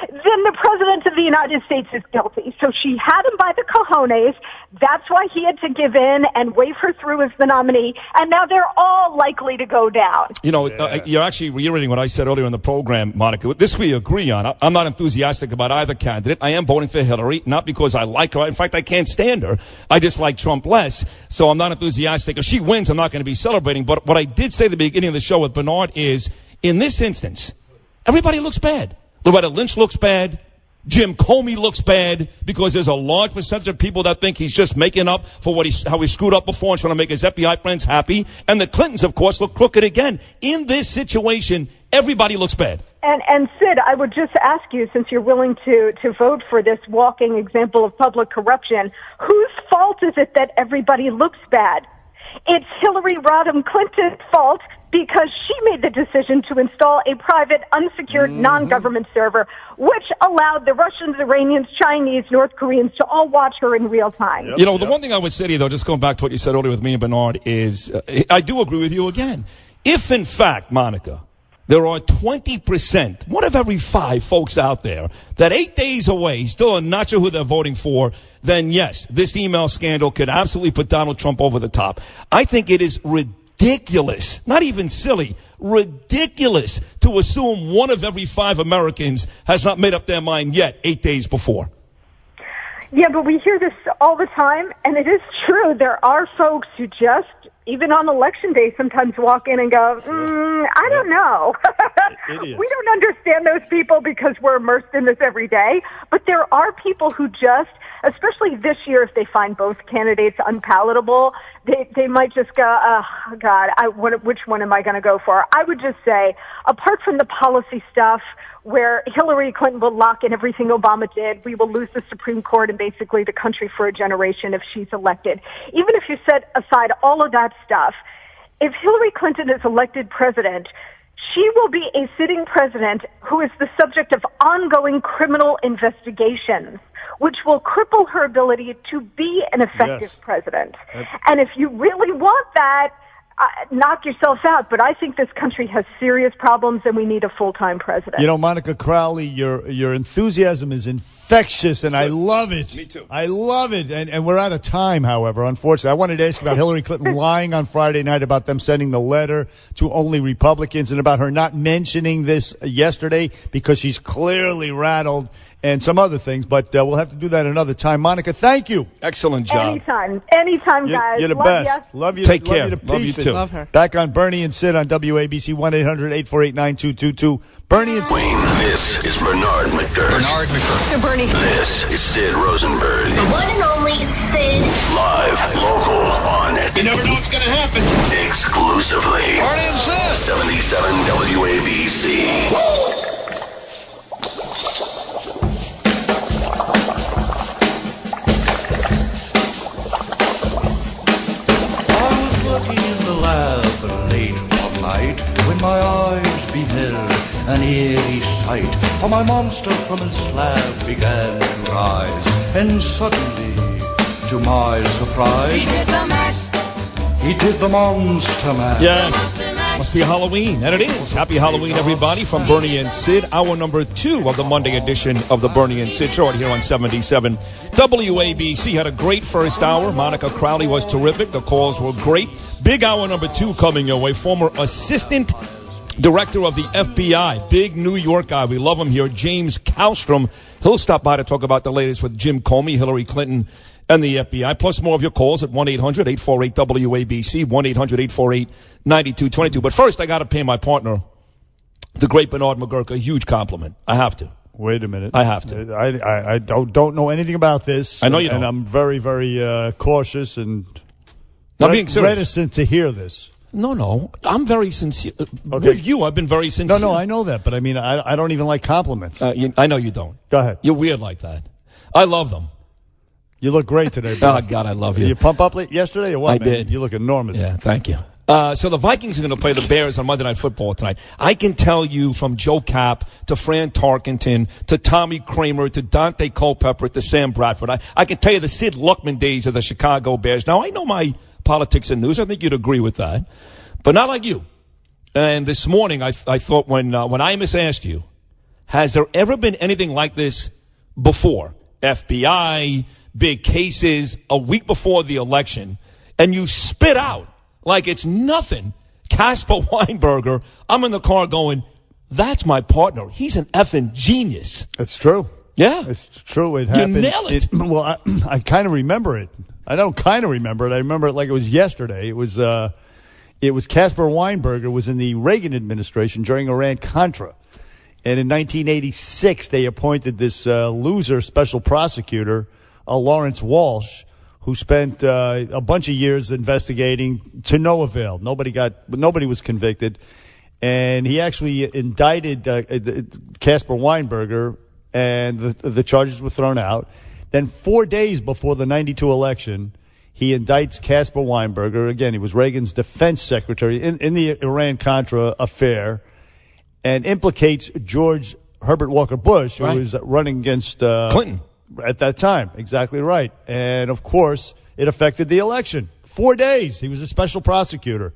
[SPEAKER 11] then the President of the United States is guilty. So she had him by the cojones. That's why he had to give in and wave her through as the nominee. And now they're all likely to go down.
[SPEAKER 9] You know, you're actually reiterating what I said earlier in the program, Monica. This we agree on. I'm not enthusiastic about either candidate. I am voting for Hillary, not because I like her. In fact, I can't stand her. I just like Trump less. So I'm not enthusiastic. If she wins, I'm not going to be celebrating. But what I did say at the beginning of the show with Bernard is, in this instance, everybody looks bad. Loretta Lynch looks bad. Jim Comey looks bad because there's a large percentage of people that think he's just making up for how he screwed up before and trying to make his FBI friends happy. And the Clintons, of course, look crooked again. In this situation, everybody looks bad.
[SPEAKER 11] And Sid, I would just ask you, since you're willing to vote for this walking example of public corruption, whose fault is it that everybody looks bad? It's Hillary Rodham Clinton's fault because she made the decision to install a private, unsecured, non-government server, which allowed the Russians, Iranians, Chinese, North Koreans to all watch her in real time.
[SPEAKER 9] You know, the one thing I would say to you, though, just going back to what you said earlier with me and Bernard, is I do agree with you again. If, in fact, Monica, there are 20%, one of every 5 folks out there, that 8 days away still are not sure who they're voting for, then yes, this email scandal could absolutely put Donald Trump over the top. I think it is ridiculous, not even silly, ridiculous to assume one of every 5 Americans has not made up their mind yet 8 days before.
[SPEAKER 11] Yeah, but we hear this all the time, and it is true. There are folks who just, even on election day, sometimes walk in and go, I don't know. We don't understand those people because we're immersed in this every day. But there are people who just, especially this year, if they find both candidates unpalatable, they might just go, oh, God, which one am I going to go for? I would just say, apart from the policy stuff, where Hillary Clinton will lock in everything Obama did, we will lose the Supreme Court and basically the country for a generation if she's elected. Even if you set aside all of that stuff, if Hillary Clinton is elected president, she will be a sitting president who is the subject of ongoing criminal investigations, which will cripple her ability to be an effective president. And if you really want that, knock yourself out. But I think this country has serious problems, and we need a full-time president.
[SPEAKER 10] You know, Monica Crowley, your enthusiasm is infectious, and I love it.
[SPEAKER 9] Me too.
[SPEAKER 10] I love it. And we're out of time, however, unfortunately. I wanted to ask about Hillary Clinton lying on Friday night about them sending the letter to only Republicans and about her not mentioning this yesterday because she's clearly rattled and some other things, but we'll have to do that another time. Monica, thank you.
[SPEAKER 9] Excellent job.
[SPEAKER 11] Anytime, guys.
[SPEAKER 10] You're the best. Love you.
[SPEAKER 9] Take care.
[SPEAKER 10] Love you to
[SPEAKER 9] Love you
[SPEAKER 10] pieces.
[SPEAKER 9] too.
[SPEAKER 12] Love her.
[SPEAKER 10] Back on Bernie and Sid on WABC 1-800-848-9222. Bernie and Sid.
[SPEAKER 4] This is Bernard McGurk.
[SPEAKER 6] So Bernie.
[SPEAKER 4] This is Sid Rosenberg.
[SPEAKER 6] The one and only Sid.
[SPEAKER 4] Live, local, on it.
[SPEAKER 5] You never know what's going to happen.
[SPEAKER 4] Exclusively.
[SPEAKER 5] Bernie and Sid.
[SPEAKER 4] 77 WABC.
[SPEAKER 13] When my eyes beheld an eerie sight, for my monster from his slab began to rise, and suddenly, to my surprise, he did the monster mash.
[SPEAKER 9] Yes, must be Halloween, and it is. Happy Halloween, everybody, from Bernie and Sid. Hour number 2 of the Monday edition of the Bernie and Sid show right here on 77 WABC. Had a great first hour. Monica Crowley was terrific. The calls were great. Big hour number 2 coming your way. Former assistant director of the FBI, big New York guy. We love him here, James Kallstrom. He'll stop by to talk about the latest with Jim Comey, Hillary Clinton, and the FBI, plus more of your calls at 1-800-848-WABC, 1-800-848-9222. But first, I got to pay my partner the great Bernard McGurk a huge compliment. I have to.
[SPEAKER 10] Wait a minute.
[SPEAKER 9] I have to.
[SPEAKER 10] I don't know anything about this.
[SPEAKER 9] I know you don't.
[SPEAKER 10] And I'm very, very cautious and
[SPEAKER 9] being serious.
[SPEAKER 10] reticent to hear this.
[SPEAKER 9] No. I'm very sincere. With you, I've been very sincere.
[SPEAKER 10] No, I know that. But, I mean, I don't even like compliments.
[SPEAKER 9] I know you don't.
[SPEAKER 10] Go ahead.
[SPEAKER 9] You're weird like that. I love them.
[SPEAKER 10] You look great today, bro.
[SPEAKER 9] Oh, God, I love you.
[SPEAKER 10] Did you pump up yesterday or what,
[SPEAKER 9] I
[SPEAKER 10] man?
[SPEAKER 9] did.
[SPEAKER 10] You look enormous.
[SPEAKER 9] Yeah, thank you. So the Vikings are going to play the Bears on Monday Night Football tonight. I can tell you from Joe Kapp to Fran Tarkenton to Tommy Kramer to Dante Culpepper to Sam Bradford. I can tell you the Sid Luckman days of the Chicago Bears. Now, I know my politics and news. I think you'd agree with that. But not like you. And this morning, I thought when Imus asked you, has there ever been anything like this before? FBI, big cases, a week before the election, and you spit out like it's nothing. Casper Weinberger, I'm in the car going, that's my partner. He's an effing genius.
[SPEAKER 10] It's true.
[SPEAKER 9] Yeah.
[SPEAKER 10] It's true. It happened.
[SPEAKER 9] You nail it.
[SPEAKER 10] Well, I kind of remember it. I don't kind of remember it. I remember it like it was yesterday. It was Casper Weinberger was in the Reagan administration during Iran-Contra. And in 1986, they appointed this loser special prosecutor, Lawrence Walsh, who spent a bunch of years investigating to no avail. Nobody was convicted. And he actually indicted Casper Weinberger, and the charges were thrown out. Then 4 days before the 92 election, he indicts Casper Weinberger. Again, he was Reagan's defense secretary in the Iran-Contra affair, and implicates George Herbert Walker Bush, who was running against
[SPEAKER 9] Clinton
[SPEAKER 10] at that time. Exactly right. And, of course, it affected the election. 4 days. He was a special prosecutor.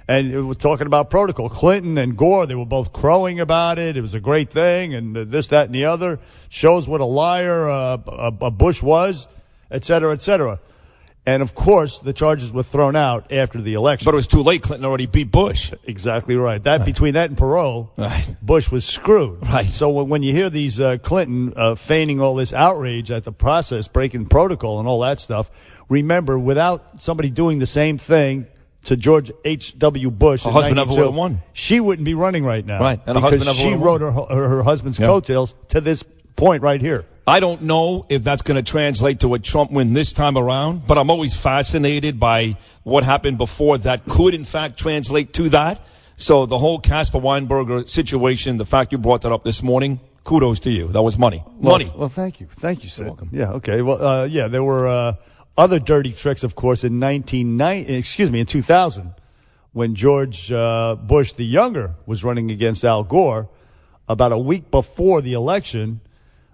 [SPEAKER 10] And it was talking about protocol. Clinton and Gore, they were both crowing about it. It was a great thing, and this, that, and the other. Shows what a liar a Bush was, et cetera, et cetera. And, of course, the charges were thrown out after the election.
[SPEAKER 9] But it was too late. Clinton already beat Bush.
[SPEAKER 10] Exactly right. Between that and Perot, Bush was screwed.
[SPEAKER 9] Right.
[SPEAKER 10] So when you hear these Clinton feigning all this outrage at the process, breaking protocol and all that stuff, remember, without somebody doing the same thing to George H.W. Bush
[SPEAKER 9] her
[SPEAKER 10] in
[SPEAKER 9] husband
[SPEAKER 10] 92,
[SPEAKER 9] never would have won.
[SPEAKER 10] She wouldn't be running right now.
[SPEAKER 9] Right. And
[SPEAKER 10] because she rode her husband's coattails to this point right here.
[SPEAKER 9] I don't know if that's going to translate to a Trump win this time around, but I'm always fascinated by what happened before that could, in fact, translate to that. So the whole Casper Weinberger situation, the fact you brought that up this morning, kudos to you. That was money. Money.
[SPEAKER 10] Well, thank you. Thank you, Sid. Yeah, okay. Well, there were other dirty tricks, of course, in 2000, when George Bush the Younger was running against Al Gore. About a week before the election,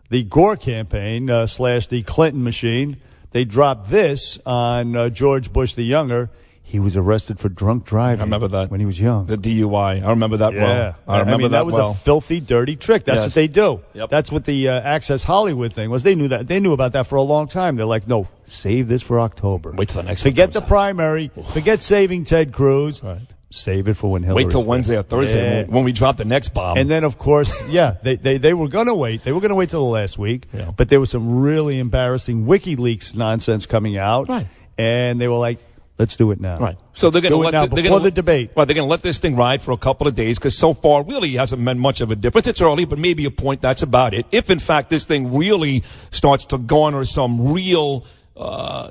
[SPEAKER 10] the Gore campaign / the Clinton machine, they dropped this on George Bush the Younger. He was arrested for drunk driving.
[SPEAKER 9] I remember that.
[SPEAKER 10] When he was young.
[SPEAKER 9] The DUI. I remember that well. I remember that
[SPEAKER 10] was a filthy, dirty trick. That's what they do.
[SPEAKER 9] Yep.
[SPEAKER 10] That's what the Access Hollywood thing was. They knew that. They knew about that for a long time. They're like, no, save this for October.
[SPEAKER 9] Wait till the next
[SPEAKER 10] Forget the primary. Forget saving Ted Cruz.
[SPEAKER 9] Right.
[SPEAKER 10] Save it for when Hillary's
[SPEAKER 9] Wait till Wednesday or Thursday when we drop the next bomb.
[SPEAKER 10] And then, of course, they were going to wait. They were going to wait till the last week.
[SPEAKER 9] Yeah.
[SPEAKER 10] But there was some really embarrassing WikiLeaks nonsense coming out.
[SPEAKER 9] Right.
[SPEAKER 10] And they were like, let's do it now.
[SPEAKER 9] Right. So they're going to let
[SPEAKER 10] before the debate.
[SPEAKER 9] Right. They're going to let this thing ride for a couple of days because so far really hasn't meant much of a difference. It's early, but maybe a point. That's about it. If in fact this thing really starts to garner some real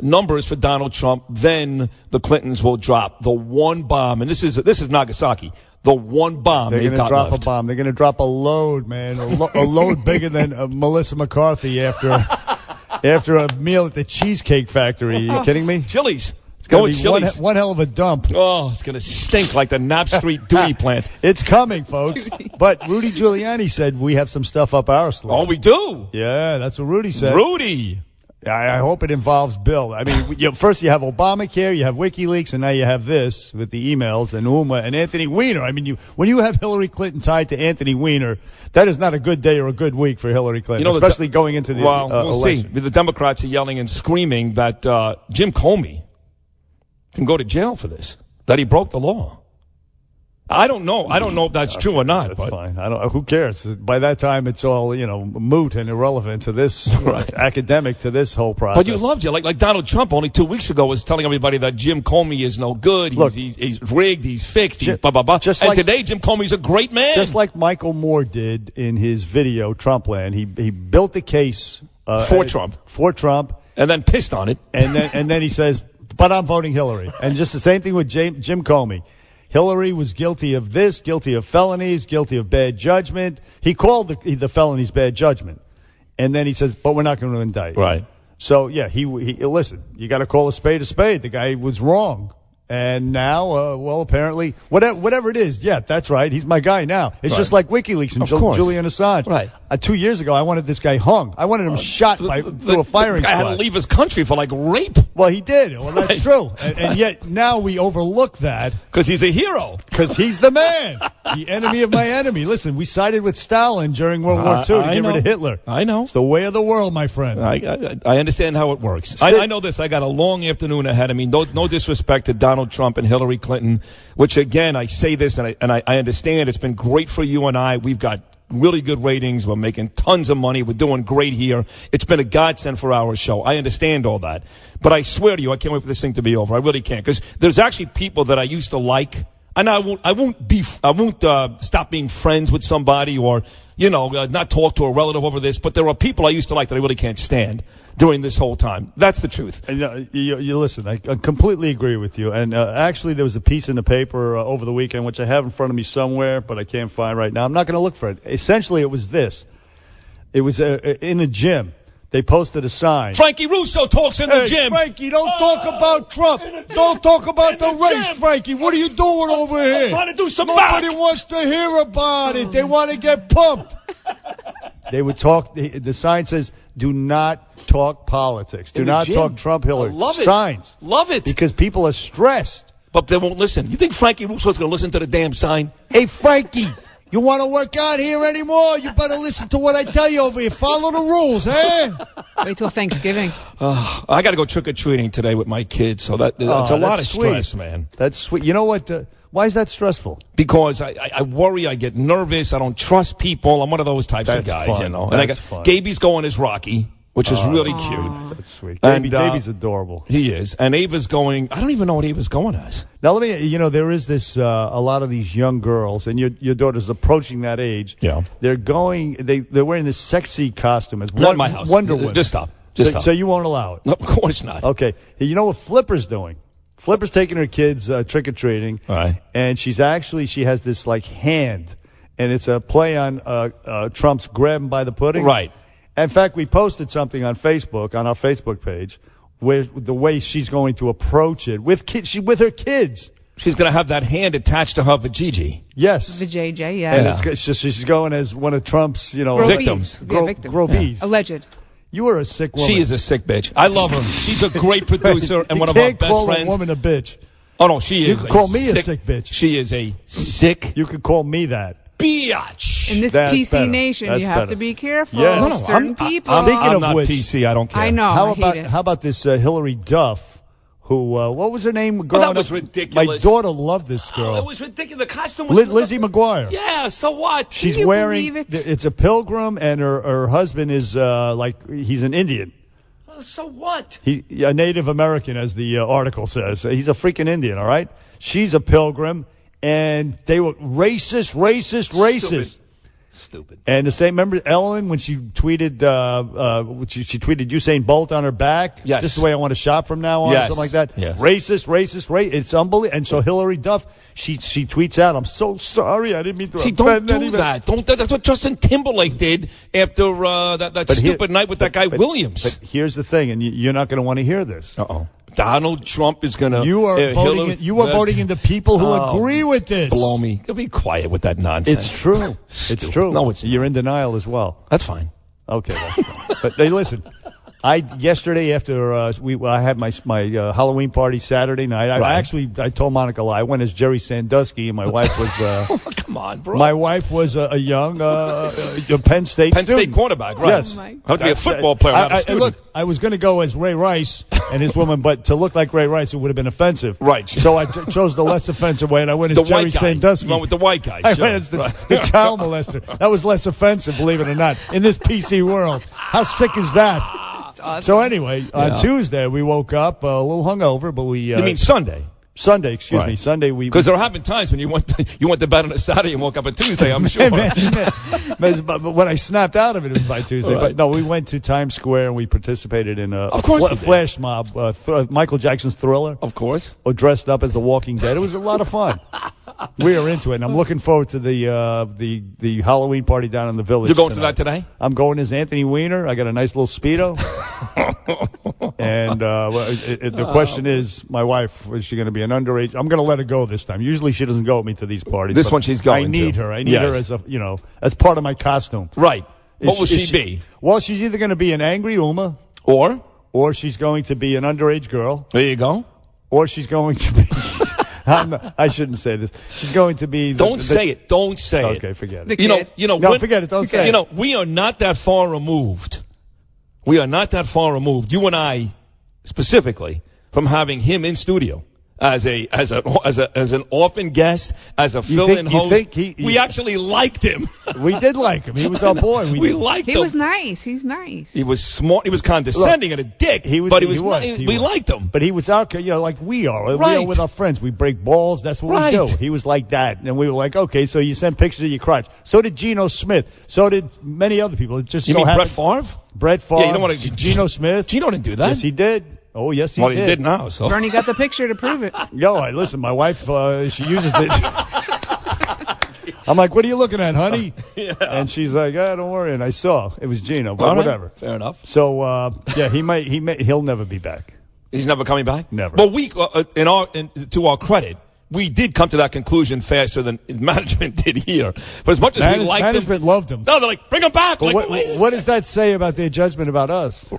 [SPEAKER 9] numbers for Donald Trump, then the Clintons will drop the one bomb, and this is Nagasaki. The one bomb
[SPEAKER 10] they're
[SPEAKER 9] going to
[SPEAKER 10] drop a bomb. They're going to drop a load, man, a load bigger than Melissa McCarthy after a meal at the Cheesecake Factory. Are you kidding me?
[SPEAKER 9] Chili's.
[SPEAKER 10] It's going to be one hell of a dump.
[SPEAKER 9] Oh, it's going to stink like the Knapp Street duty plant.
[SPEAKER 10] It's coming, folks. But Rudy Giuliani said we have some stuff up our sleeve.
[SPEAKER 9] Oh, we do?
[SPEAKER 10] Yeah, that's what Rudy said.
[SPEAKER 9] Rudy.
[SPEAKER 10] I hope it involves Bill. I mean, first you have Obamacare, you have WikiLeaks, and now you have this with the emails and Uma and Anthony Weiner. I mean, when you have Hillary Clinton tied to Anthony Weiner, that is not a good day or a good week for Hillary Clinton, especially going into the
[SPEAKER 9] we'll
[SPEAKER 10] election.
[SPEAKER 9] See. The Democrats are yelling and screaming that Jim Comey can go to jail for this, that he broke the law. I don't know. I don't know if that's true or not.
[SPEAKER 10] That's
[SPEAKER 9] but
[SPEAKER 10] fine. I don't. Who cares? By that time, it's all moot and irrelevant to this academic to this whole process.
[SPEAKER 9] But you loved it, like Donald Trump only 2 weeks ago was telling everybody that Jim Comey is no good. He's rigged. He's fixed. He's blah blah blah. And today, Jim Comey's a great man.
[SPEAKER 10] Just like Michael Moore did in his video Trumpland, he built the case
[SPEAKER 9] for Trump,
[SPEAKER 10] and
[SPEAKER 9] then pissed on it,
[SPEAKER 10] and then he says, "But I'm voting Hillary." And just the same thing with Jim Comey. Hillary was guilty of this, guilty of felonies, guilty of bad judgment. He called the felonies bad judgment. And then he says, but we're not going to indict.
[SPEAKER 9] Right.
[SPEAKER 10] So, yeah, he listen, you got to call a spade a spade. The guy was wrong. And now, apparently, whatever it is, yeah, that's right. He's my guy now. It's just like WikiLeaks and Julian Assange.
[SPEAKER 9] Right.
[SPEAKER 10] 2 years ago, I wanted this guy hung. I wanted him shot through a firing squad.
[SPEAKER 9] I had to leave his country for rape.
[SPEAKER 10] Well, he did. Well, that's true. And yet now we overlook that.
[SPEAKER 9] Because he's a hero.
[SPEAKER 10] Because he's the man. The enemy of my enemy. Listen, we sided with Stalin during World War II to get rid of Hitler.
[SPEAKER 9] I know.
[SPEAKER 10] It's the way of the world, my friend.
[SPEAKER 9] I understand how it works. I know this. I got a long afternoon ahead of me. No disrespect to Donald Trump and Hillary Clinton, which, again, I say this, and I understand it's been great for you and I. We've got really good ratings. We're making tons of money. We're doing great here. It's been a godsend for our show. I understand all that. But I swear to you, I can't wait for this thing to be over. I really can't. Because there's actually people that I used to like. And I won't stop being friends with somebody or, not talk to a relative over this. But there are people I used to like that I really can't stand during this whole time. That's the truth.
[SPEAKER 10] And, you listen, I completely agree with you. And actually, there was a piece in the paper over the weekend, which I have in front of me somewhere, but I can't find right now. I'm not going to look for it. Essentially, it was this. It was in a gym. They posted a sign.
[SPEAKER 9] Frankie Russo talks in the gym.
[SPEAKER 10] Frankie, don't talk about Trump. Don't talk about the race, Frankie. What are you doing over here?
[SPEAKER 9] I'm trying to do some
[SPEAKER 10] Nobody wants to hear about it. They want to get pumped. They would talk. The sign says, do not talk politics. Do not talk Trump, Hillary.
[SPEAKER 9] I love it.
[SPEAKER 10] Signs.
[SPEAKER 9] Love it.
[SPEAKER 10] Because people are stressed.
[SPEAKER 9] But they won't listen. You think Frankie Russo's going to listen to the damn sign?
[SPEAKER 10] Hey, Frankie. You want to work out here anymore? You better listen to what I tell you over here. Follow the rules, eh?
[SPEAKER 12] Wait till Thanksgiving.
[SPEAKER 9] I got to go trick-or-treating today with my kids, so it's a lot of stress, man.
[SPEAKER 10] That's sweet. You know what? Why is that stressful?
[SPEAKER 9] Because I worry, I get nervous, I don't trust people. I'm one of those types of guys,
[SPEAKER 10] fun.
[SPEAKER 9] And Gaby's going as Rocky, which is really cute.
[SPEAKER 10] That's sweet. Gaby's adorable.
[SPEAKER 9] He is. And Ava's going, I don't even know what Ava's going as.
[SPEAKER 10] Now, let me, there is this, a lot of these young girls, and your daughter's approaching that age.
[SPEAKER 9] Yeah.
[SPEAKER 10] They're wearing this sexy costume. As
[SPEAKER 9] Not in my house.
[SPEAKER 10] Wonder Woman.
[SPEAKER 9] Just stop.
[SPEAKER 10] So you won't allow it?
[SPEAKER 9] No, of course not.
[SPEAKER 10] Okay. You know what Flipper's doing? Flipper's taking her kids trick-or-treating.
[SPEAKER 9] Right.
[SPEAKER 10] And she has this, hand, and it's a play on Trump's grab him by the pudding.
[SPEAKER 9] Right.
[SPEAKER 10] In fact, we posted something on Facebook, on our Facebook page, where the way she's going to approach it with her kids.
[SPEAKER 9] She's going to have that hand attached to her vajayjay.
[SPEAKER 10] Yes.
[SPEAKER 12] Vajayjay, yeah.
[SPEAKER 10] And she's going as one of Trump's,
[SPEAKER 9] victims.
[SPEAKER 10] Grovies.
[SPEAKER 12] Alleged.
[SPEAKER 10] You are a sick woman.
[SPEAKER 9] She is a sick bitch. I love her. She's a great producer and one of our best friends.
[SPEAKER 10] You can't call a woman a bitch.
[SPEAKER 9] Oh, no, she is.
[SPEAKER 10] You can call me a sick bitch.
[SPEAKER 9] She is a sick.
[SPEAKER 10] You can call me that.
[SPEAKER 9] Biatch.
[SPEAKER 12] In this PC nation, you have to be careful.
[SPEAKER 10] Yes.
[SPEAKER 12] Certain people.
[SPEAKER 10] I'm
[SPEAKER 9] not PC. I don't care.
[SPEAKER 12] I know.
[SPEAKER 10] How about this Hillary Duff, who what was her name?
[SPEAKER 9] That was ridiculous.
[SPEAKER 10] My daughter loved this girl.
[SPEAKER 9] It was ridiculous. The costume was
[SPEAKER 10] Lizzie McGuire.
[SPEAKER 9] Yeah. So what?
[SPEAKER 10] She's wearing. It's a pilgrim, and her husband is he's an Indian.
[SPEAKER 9] So what?
[SPEAKER 10] A Native American, as the article says. He's a freaking Indian. All right. She's a pilgrim. And they were racist. Stupid. And the same, remember Ellen when she tweeted, she tweeted Usain Bolt on her back?
[SPEAKER 9] Yes.
[SPEAKER 10] This is the way I want to shop from now on,
[SPEAKER 9] yes.
[SPEAKER 10] something like that.
[SPEAKER 9] Yes.
[SPEAKER 10] Racist. It's unbelievable. And so Hillary Duff, she tweets out, "I'm so sorry, I didn't mean to offend
[SPEAKER 9] don't do that. That's what Justin Timberlake did after that stupid night with that guy Williams.
[SPEAKER 10] But here's the thing, and you're not going to want to hear this.
[SPEAKER 9] Uh-oh. Donald Trump is going to...
[SPEAKER 10] You are voting in the people who agree with this.
[SPEAKER 9] Blow me. Be quiet with that nonsense.
[SPEAKER 10] It's true. It's true.
[SPEAKER 9] No, it's
[SPEAKER 10] You're in denial as well.
[SPEAKER 9] That's fine.
[SPEAKER 10] Okay, that's fine. But listen, Yesterday after I had my Halloween party Saturday night. I told Monica I went as Jerry Sandusky, and my wife was
[SPEAKER 9] come on, bro.
[SPEAKER 10] My wife was a young Penn State
[SPEAKER 9] quarterback, right?
[SPEAKER 10] Yes,
[SPEAKER 9] how to be a football player, not a student.
[SPEAKER 10] Look, I was going to go as Ray Rice and his woman, but to look like Ray Rice, it would have been offensive.
[SPEAKER 9] Right.
[SPEAKER 10] So I chose the less offensive way, and I went as Jerry Sandusky.
[SPEAKER 9] You went with the white guy.
[SPEAKER 10] I went as the child molester. That was less offensive, believe it or not, in this PC world. How sick is that?
[SPEAKER 12] Awesome.
[SPEAKER 10] So anyway, on Tuesday we woke up a little hungover, but we.
[SPEAKER 9] You mean Sunday?
[SPEAKER 10] Sunday, excuse me. Sunday we.
[SPEAKER 9] Because there have been times when you went to bed on a Saturday and woke up on Tuesday. I'm sure.
[SPEAKER 10] But when I snapped out of it, it was by Tuesday.
[SPEAKER 9] Right.
[SPEAKER 10] But no, we went to Times Square and we participated in a flash mob, Michael Jackson's Thriller.
[SPEAKER 9] Of course.
[SPEAKER 10] Dressed up as The Walking Dead. It was a lot of fun. We are into it, and I'm looking forward to the Halloween party down in the village.
[SPEAKER 9] You're going to that today?
[SPEAKER 10] I'm going as Anthony Weiner. I got a nice little Speedo. And the question is, my wife, is she going to be an underage? I'm going to let her go this time. Usually she doesn't go with me to these parties.
[SPEAKER 9] This one she's going
[SPEAKER 10] I need
[SPEAKER 9] to.
[SPEAKER 10] her. I need her as as part of my costume.
[SPEAKER 9] Right. What will she be?
[SPEAKER 10] Well, she's either going to be an angry Uma. Or she's going to be an underage girl.
[SPEAKER 9] There you go.
[SPEAKER 10] Or she's going to be... I shouldn't say this. She's going to be...
[SPEAKER 9] Don't say it. Don't say it.
[SPEAKER 10] Okay, forget
[SPEAKER 12] it.
[SPEAKER 10] No, forget it. Don't say it.
[SPEAKER 9] We are not that far removed. We are not that far removed, you and I specifically, from having him in studio as an orphan guest, as a fill-in host. We actually liked him.
[SPEAKER 10] We did like him. He was our boy.
[SPEAKER 9] We liked him.
[SPEAKER 12] He was nice. He's nice.
[SPEAKER 9] He was smart. He was condescending and a dick. We liked him.
[SPEAKER 10] But he was out, like we are.
[SPEAKER 9] Right.
[SPEAKER 10] We are with our friends. We break balls. That's what we do. He was like that. And we were like, okay, so you sent pictures of your crotch. So did Geno Smith. So did many other people. It just
[SPEAKER 9] you
[SPEAKER 10] so
[SPEAKER 9] mean
[SPEAKER 10] happened.
[SPEAKER 9] Brett Favre?
[SPEAKER 10] Brett Favre.
[SPEAKER 9] Yeah, you don't want to.
[SPEAKER 10] Geno Smith.
[SPEAKER 9] Geno didn't do that.
[SPEAKER 10] Yes, he did. Oh, yes, he did.
[SPEAKER 9] He did now. So
[SPEAKER 12] Bernie got the picture to prove it.
[SPEAKER 10] Listen, my wife, she uses it. I'm like, what are you looking at, honey?
[SPEAKER 9] Yeah.
[SPEAKER 10] And she's like, don't worry. And I saw it was Geno, but whatever.
[SPEAKER 9] Fair enough.
[SPEAKER 10] So, he'll never be back.
[SPEAKER 9] He's never coming back?
[SPEAKER 10] Never.
[SPEAKER 9] But to our credit, we did come to that conclusion faster than management did here. For as much as we liked him.
[SPEAKER 10] Management loved him.
[SPEAKER 9] No, they're like, bring him back.
[SPEAKER 10] Like, what does that say about their judgment about us?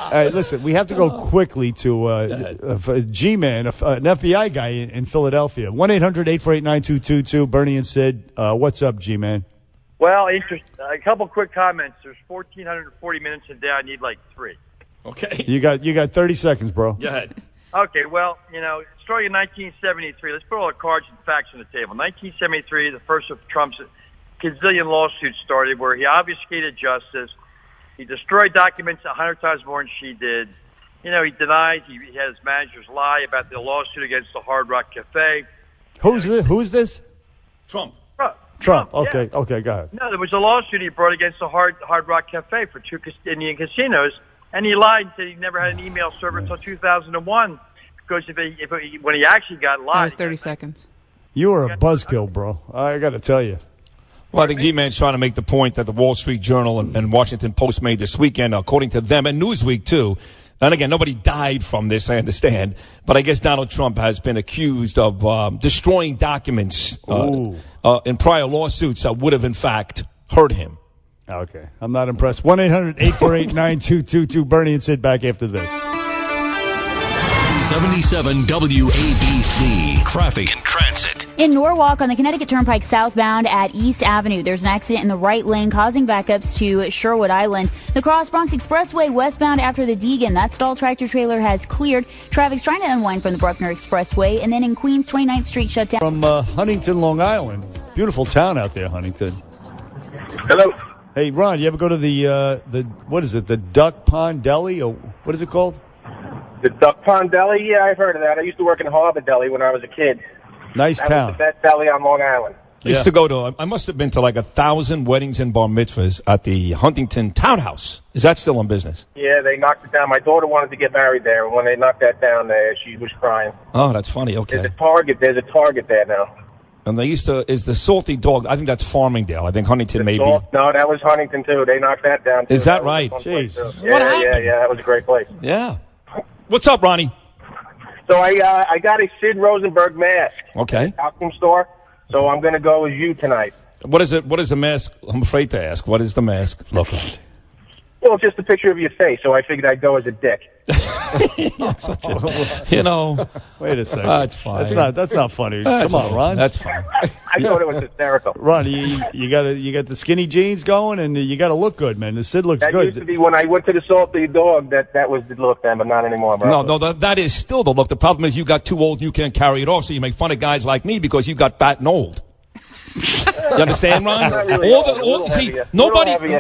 [SPEAKER 10] All right, listen, we have to go quickly to G-Man, an FBI guy in Philadelphia. 1-800-848-9222, Bernie and Sid. What's up, G-Man?
[SPEAKER 14] Well, a couple quick comments. There's 1,440 minutes in a day. I need like 3.
[SPEAKER 9] Okay.
[SPEAKER 10] You got 30 seconds, bro.
[SPEAKER 9] Go ahead.
[SPEAKER 14] Okay, well, starting in 1973, let's put all the cards and facts on the table. 1973, the first of Trump's gazillion lawsuits started where he obfuscated justice. He destroyed documents 100 times more than she did. He denied he had his managers lie about the lawsuit against the Hard Rock Cafe.
[SPEAKER 10] Who's this?
[SPEAKER 9] Trump.
[SPEAKER 10] Okay,
[SPEAKER 14] yeah.
[SPEAKER 10] Okay, go ahead.
[SPEAKER 14] No, there was a lawsuit he brought against the Hard Rock Cafe for 2 Indian casinos, and he lied and said he never had an email server until 2001 because when he actually got lied.
[SPEAKER 12] That was 30 seconds.
[SPEAKER 10] You are a buzzkill, bro. I got to tell you.
[SPEAKER 9] Well, I think G-Man's trying to make the point that the Wall Street Journal and Washington Post made this weekend, according to them, and Newsweek, too. And again, nobody died from this, I understand. But I guess Donald Trump has been accused of destroying documents in prior lawsuits that would have, in fact, hurt him.
[SPEAKER 10] Okay. I'm not impressed. 1-800-848-9222. Bernie and Sid back after this.
[SPEAKER 15] 77 WABC. Traffic and Transit.
[SPEAKER 16] In Norwalk on the Connecticut Turnpike southbound at East Avenue, there's an accident in the right lane causing backups to Sherwood Island. The Cross Bronx Expressway westbound after the Deegan. That stalled tractor trailer has cleared. Traffic's trying to unwind from the Bruckner Expressway. And then in Queens, 29th Street shut down.
[SPEAKER 10] From Huntington, Long Island. Beautiful town out there, Huntington.
[SPEAKER 17] Hello.
[SPEAKER 10] Hey, Ron, you ever go to the what is it, the Duck Pond Deli, or what is it called?
[SPEAKER 17] The Duck Pond Deli? Yeah, I've heard of that. I used to work in Harbor Deli when I was a kid.
[SPEAKER 10] Nice
[SPEAKER 17] that
[SPEAKER 10] town.
[SPEAKER 17] Was the best deli on Long Island.
[SPEAKER 9] I used to go to, I must have been to like 1,000 weddings and bar mitzvahs at the Huntington Townhouse. Is that still in business?
[SPEAKER 17] Yeah, they knocked it down. My daughter wanted to get married there, and when they knocked that down there, she was crying.
[SPEAKER 9] Oh, that's funny. Okay.
[SPEAKER 17] There's a Target there now.
[SPEAKER 9] And they used to, is the Salty Dog, I think that's Farmingdale. I think Huntington maybe.
[SPEAKER 17] No, that was Huntington, too. They knocked that down, too.
[SPEAKER 9] Is that right?
[SPEAKER 10] Jeez.
[SPEAKER 9] What happened?
[SPEAKER 17] Yeah, that was a great place.
[SPEAKER 9] Yeah. What's up, Ronnie?
[SPEAKER 17] So I got a Sid Rosenberg mask.
[SPEAKER 9] Okay.
[SPEAKER 17] At the costume store. So I'm going to go as you tonight.
[SPEAKER 9] What is it? What is the mask? I'm afraid to ask. What does the mask look like?
[SPEAKER 17] Well, just a picture of your face, so I figured I'd go as a dick.
[SPEAKER 9] You know.
[SPEAKER 10] Wait a second.
[SPEAKER 9] That's fine.
[SPEAKER 10] That's not funny. Come on, Ron.
[SPEAKER 9] That's fine.
[SPEAKER 17] I thought it was hysterical.
[SPEAKER 10] Ron, you got the skinny jeans going, and you got to look good, man. The Sid looks
[SPEAKER 17] That
[SPEAKER 10] good.
[SPEAKER 17] used to be when I went to the Salty Dog. That was the look then, but not anymore, bro.
[SPEAKER 9] No, that is still the look. The problem is you got too old and you can't carry it off, so you make fun of guys like me because you got fat and old. You understand, Ron?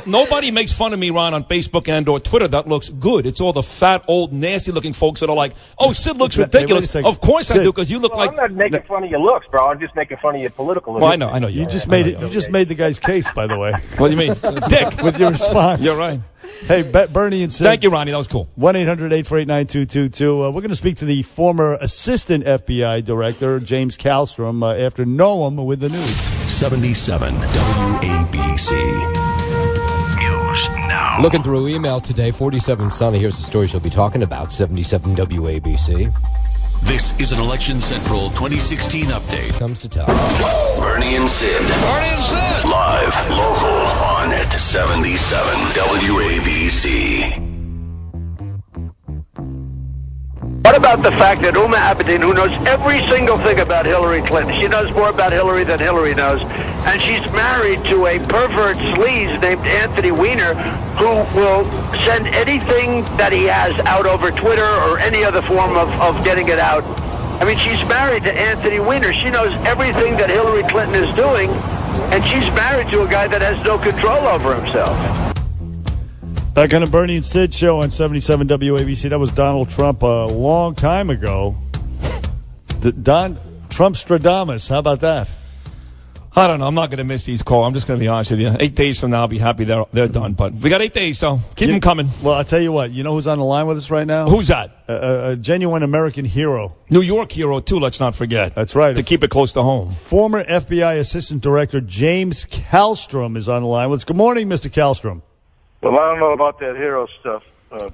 [SPEAKER 9] Nobody makes fun of me, Ron, on Facebook and or Twitter. That looks good. It's all the fat, old, nasty-looking folks that are like, "Oh, Sid looks ridiculous." Of course I do, because you look like.
[SPEAKER 17] I'm not making fun of your looks, bro. I'm just making fun of your political.
[SPEAKER 9] Well, I know.
[SPEAKER 10] You just made it. You just made the guy's case, by the way.
[SPEAKER 9] What do you mean, Dick?
[SPEAKER 10] With your response.
[SPEAKER 9] You're right.
[SPEAKER 10] Hey, Bernie and Sid.
[SPEAKER 9] Thank you, Ronnie. That was cool.
[SPEAKER 10] 1-800-848-9222. We're going to speak to the former assistant FBI director, James Kallstrom, after Noam with the news.
[SPEAKER 15] 77 WABC. News now.
[SPEAKER 18] Looking through email today, 47 Sunny. Here's the story she'll be talking about. 77 WABC.
[SPEAKER 15] This is an Election Central 2016 update.
[SPEAKER 18] Comes to tell.
[SPEAKER 4] Bernie and Sid. Live, local, on at 77 WABC.
[SPEAKER 7] What about the fact that Uma Abedin, who knows every single thing about Hillary Clinton, she knows more about Hillary than Hillary knows, and she's married to a pervert sleaze named Anthony Weiner, who will send anything that he has out over Twitter or any other form of getting it out. I mean, she's married to Anthony Weiner. She knows everything that Hillary Clinton is doing, and she's married to a guy that has no control over himself.
[SPEAKER 10] Back on the Bernie and Sid show on 77 WABC. That was Donald Trump a long time ago. Don Trumpstradamus. How about that?
[SPEAKER 9] I don't know. I'm not going to miss these calls. I'm just going to be honest with you. 8 days from now, I'll be happy they're done. But we got 8 days, so keep them coming.
[SPEAKER 10] Well, I'll tell you what. You know who's on the line with us right now?
[SPEAKER 9] Who's that?
[SPEAKER 10] A genuine American hero.
[SPEAKER 9] New York hero, too, let's not forget.
[SPEAKER 10] That's right.
[SPEAKER 9] To keep it close to home.
[SPEAKER 10] Former FBI Assistant Director James Kallstrom is on the line with us. Good morning, Mr. Kallstrom.
[SPEAKER 19] Well, I don't know about that hero stuff,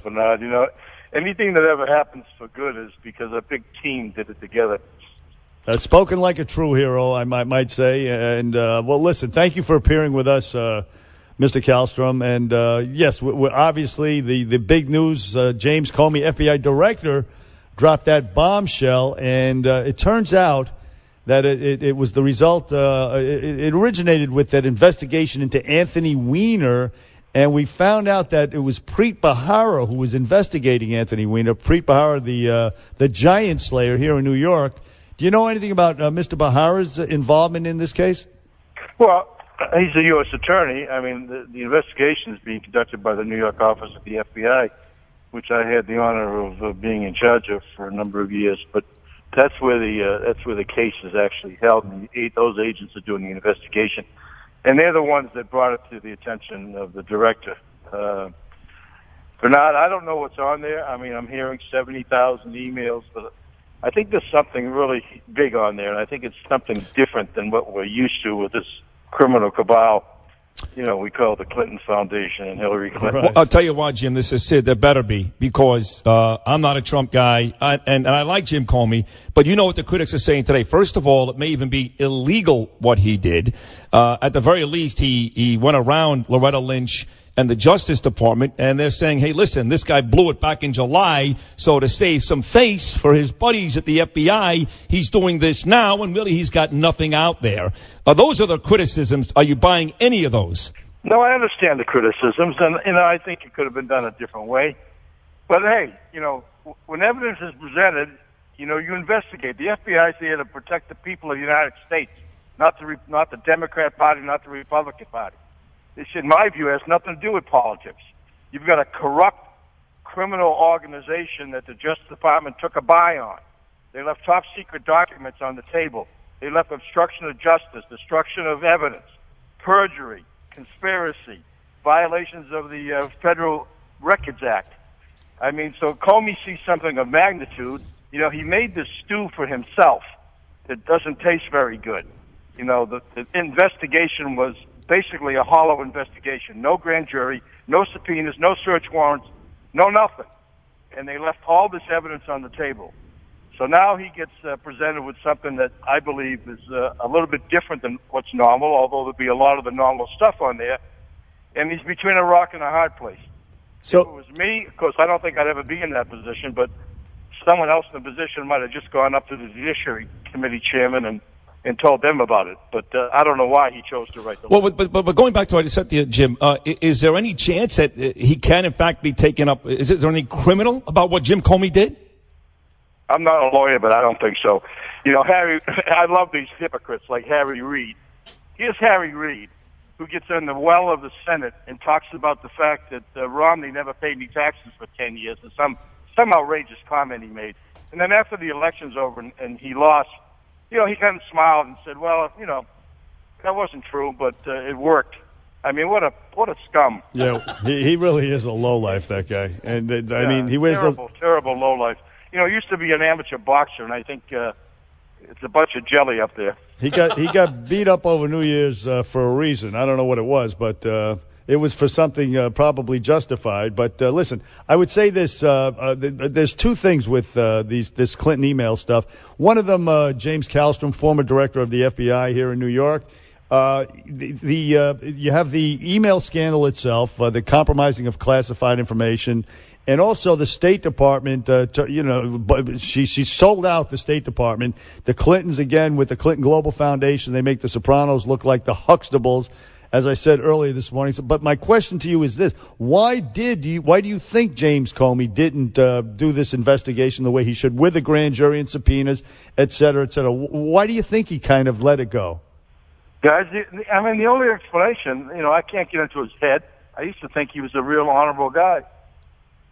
[SPEAKER 19] Bernard. You know, anything that ever happens for good is because a big team did it together.
[SPEAKER 10] Spoken like a true hero, I might say. And, well, listen, thank you for appearing with us, Mr. Kallstrom. And, yes, we're obviously the big news, James Comey, FBI director, dropped that bombshell. And it turns out that it was the result, it originated with that investigation into Anthony Weiner. And we found out that it was Preet Bharara who was investigating Anthony Weiner. Preet Bharara, the giant slayer here in New York. Do you know anything about Mr. Bharara's involvement in this case?
[SPEAKER 19] Well, he's a U.S. attorney. I mean, the investigation is being conducted by the New York office of the FBI, which I had the honor of being in charge of for a number of years. But that's where the case is actually held, and those agents are doing the investigation. And they're the ones that brought it to the attention of the director. Bernard, I don't know what's on there. I mean, I'm hearing 70,000 emails, but I think there's something really big on there, and I think it's something different than what we're used to with this criminal cabal. You know, we call it the Clinton Foundation and Hillary Clinton.
[SPEAKER 9] Well, I'll tell you what, Jim, this is Sid. There better be, because I'm not a Trump guy, and I like Jim Comey, but you know what the critics are saying today. First of all, it may even be illegal what he did. At the very least, he went around Loretta Lynch and the Justice Department, and they're saying, hey, listen, this guy blew it back in July, so to save some face for his buddies at the FBI, he's doing this now, and really he's got nothing out there. Those are the criticisms. Are you buying any of those?
[SPEAKER 19] No, I understand the criticisms, and I think it could have been done a different way. But, hey, you know, when evidence is presented, you know, you investigate. The FBI is there to protect the people of the United States, not the Democrat Party, not the Republican Party. This, in my view, has nothing to do with politics. You've got a corrupt criminal organization that the Justice Department took a buy on. They left top-secret documents on the table. They left obstruction of justice, destruction of evidence, perjury, conspiracy, violations of the Federal Records Act. I mean, so Comey sees something of magnitude. You know, he made this stew for himself that doesn't taste very good. You know, the investigation was basically a hollow investigation. No grand jury, no subpoenas, no search warrants, no nothing. And they left all this evidence on the table. So now he gets presented with something that I believe is a little bit different than what's normal, although there'll be a lot of the normal stuff on there. And he's between a rock and a hard place.
[SPEAKER 10] So
[SPEAKER 19] if it was me, of course, I don't think I'd ever be in that position, but someone else in the position might have just gone up to the Judiciary Committee chairman and told them about it. But I don't know why he chose to write the letter.
[SPEAKER 9] Well, but going back to what I said to you, Jim, is there any chance that he can, in fact, be taken up? Is there anything criminal about what Jim Comey did?
[SPEAKER 19] I'm not a lawyer, but I don't think so. You know, Harry, I love these hypocrites like Harry Reid. Here's Harry Reid, who gets in the well of the Senate and talks about the fact that Romney never paid any taxes for 10 years, and some outrageous comment he made. And then after the election's over and he lost, you know, he kind of smiled and said, well, you know, that wasn't true, but it worked. I mean, what a scum.
[SPEAKER 10] Yeah, he really is a lowlife, that guy. And I mean, he wears
[SPEAKER 19] terrible lowlife. You know, he used to be an amateur boxer, and I think it's a bunch of jelly up there.
[SPEAKER 10] He got beat up over New Year's for a reason. I don't know what it was, but it was for something probably justified. But listen, I would say this: there's two things with this Clinton email stuff. One of them, James Kallstrom, former director of the FBI here in New York. You have the email scandal itself, the compromising of classified information. And also the State Department, she sold out the State Department. The Clintons, again, with the Clinton Global Foundation, they make the Sopranos look like the Huxtables, as I said earlier this morning. But my question to you is this. Why do you think James Comey didn't do this investigation the way he should, with a grand jury and subpoenas, et cetera, et cetera? Why do you think he kind of let it go?
[SPEAKER 19] Guys, I mean, the only explanation, you know, I can't get into his head. I used to think he was a real honorable guy.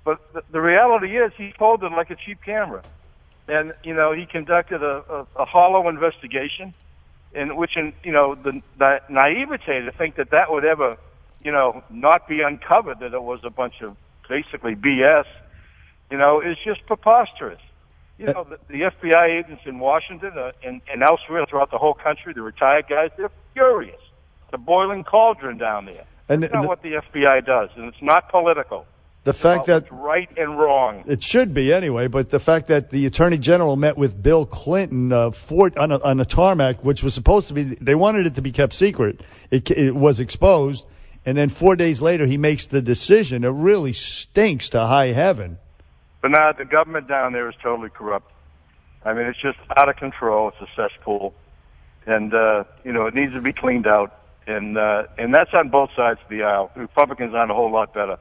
[SPEAKER 19] But the reality is he folded like a cheap camera. And, you know, he conducted a hollow investigation in which, you know, the naivete to think that would ever, you know, not be uncovered, that it was a bunch of basically BS, you know, is just preposterous. You know, the FBI agents in Washington and elsewhere throughout the whole country, the retired guys, they're furious. It's a boiling cauldron down there. That's not what the FBI does, and it's not political.
[SPEAKER 10] The fact that
[SPEAKER 19] it's right and wrong.
[SPEAKER 10] It should be anyway, but the fact that the Attorney General met with Bill Clinton on a tarmac, which was supposed to be, they wanted it to be kept secret. It was exposed, and then 4 days later he makes the decision. It really stinks to high heaven.
[SPEAKER 19] But now the government down there is totally corrupt. I mean, it's just out of control. It's a cesspool, and you know, it needs to be cleaned out. And that's on both sides of the aisle. The Republicans aren't a whole lot better.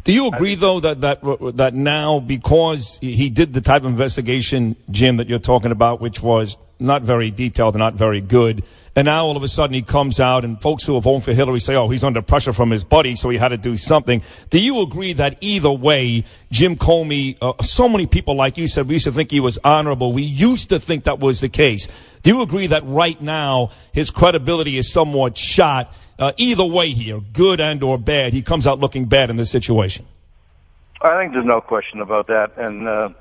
[SPEAKER 9] Do you agree, though, that now, because he did the type of investigation, Jim, that you're talking about, which was not very detailed and not very good, and now all of a sudden he comes out and folks who have voted for Hillary say, oh, he's under pressure from his buddy, so he had to do something. Do you agree that either way, Jim Comey, so many people, like you said, we used to think he was honorable. We used to think that was the case. Do you agree that right now his credibility is somewhat shot? Either way here, good and or bad, he comes out looking bad in this situation.
[SPEAKER 19] I think there's no question about that. And,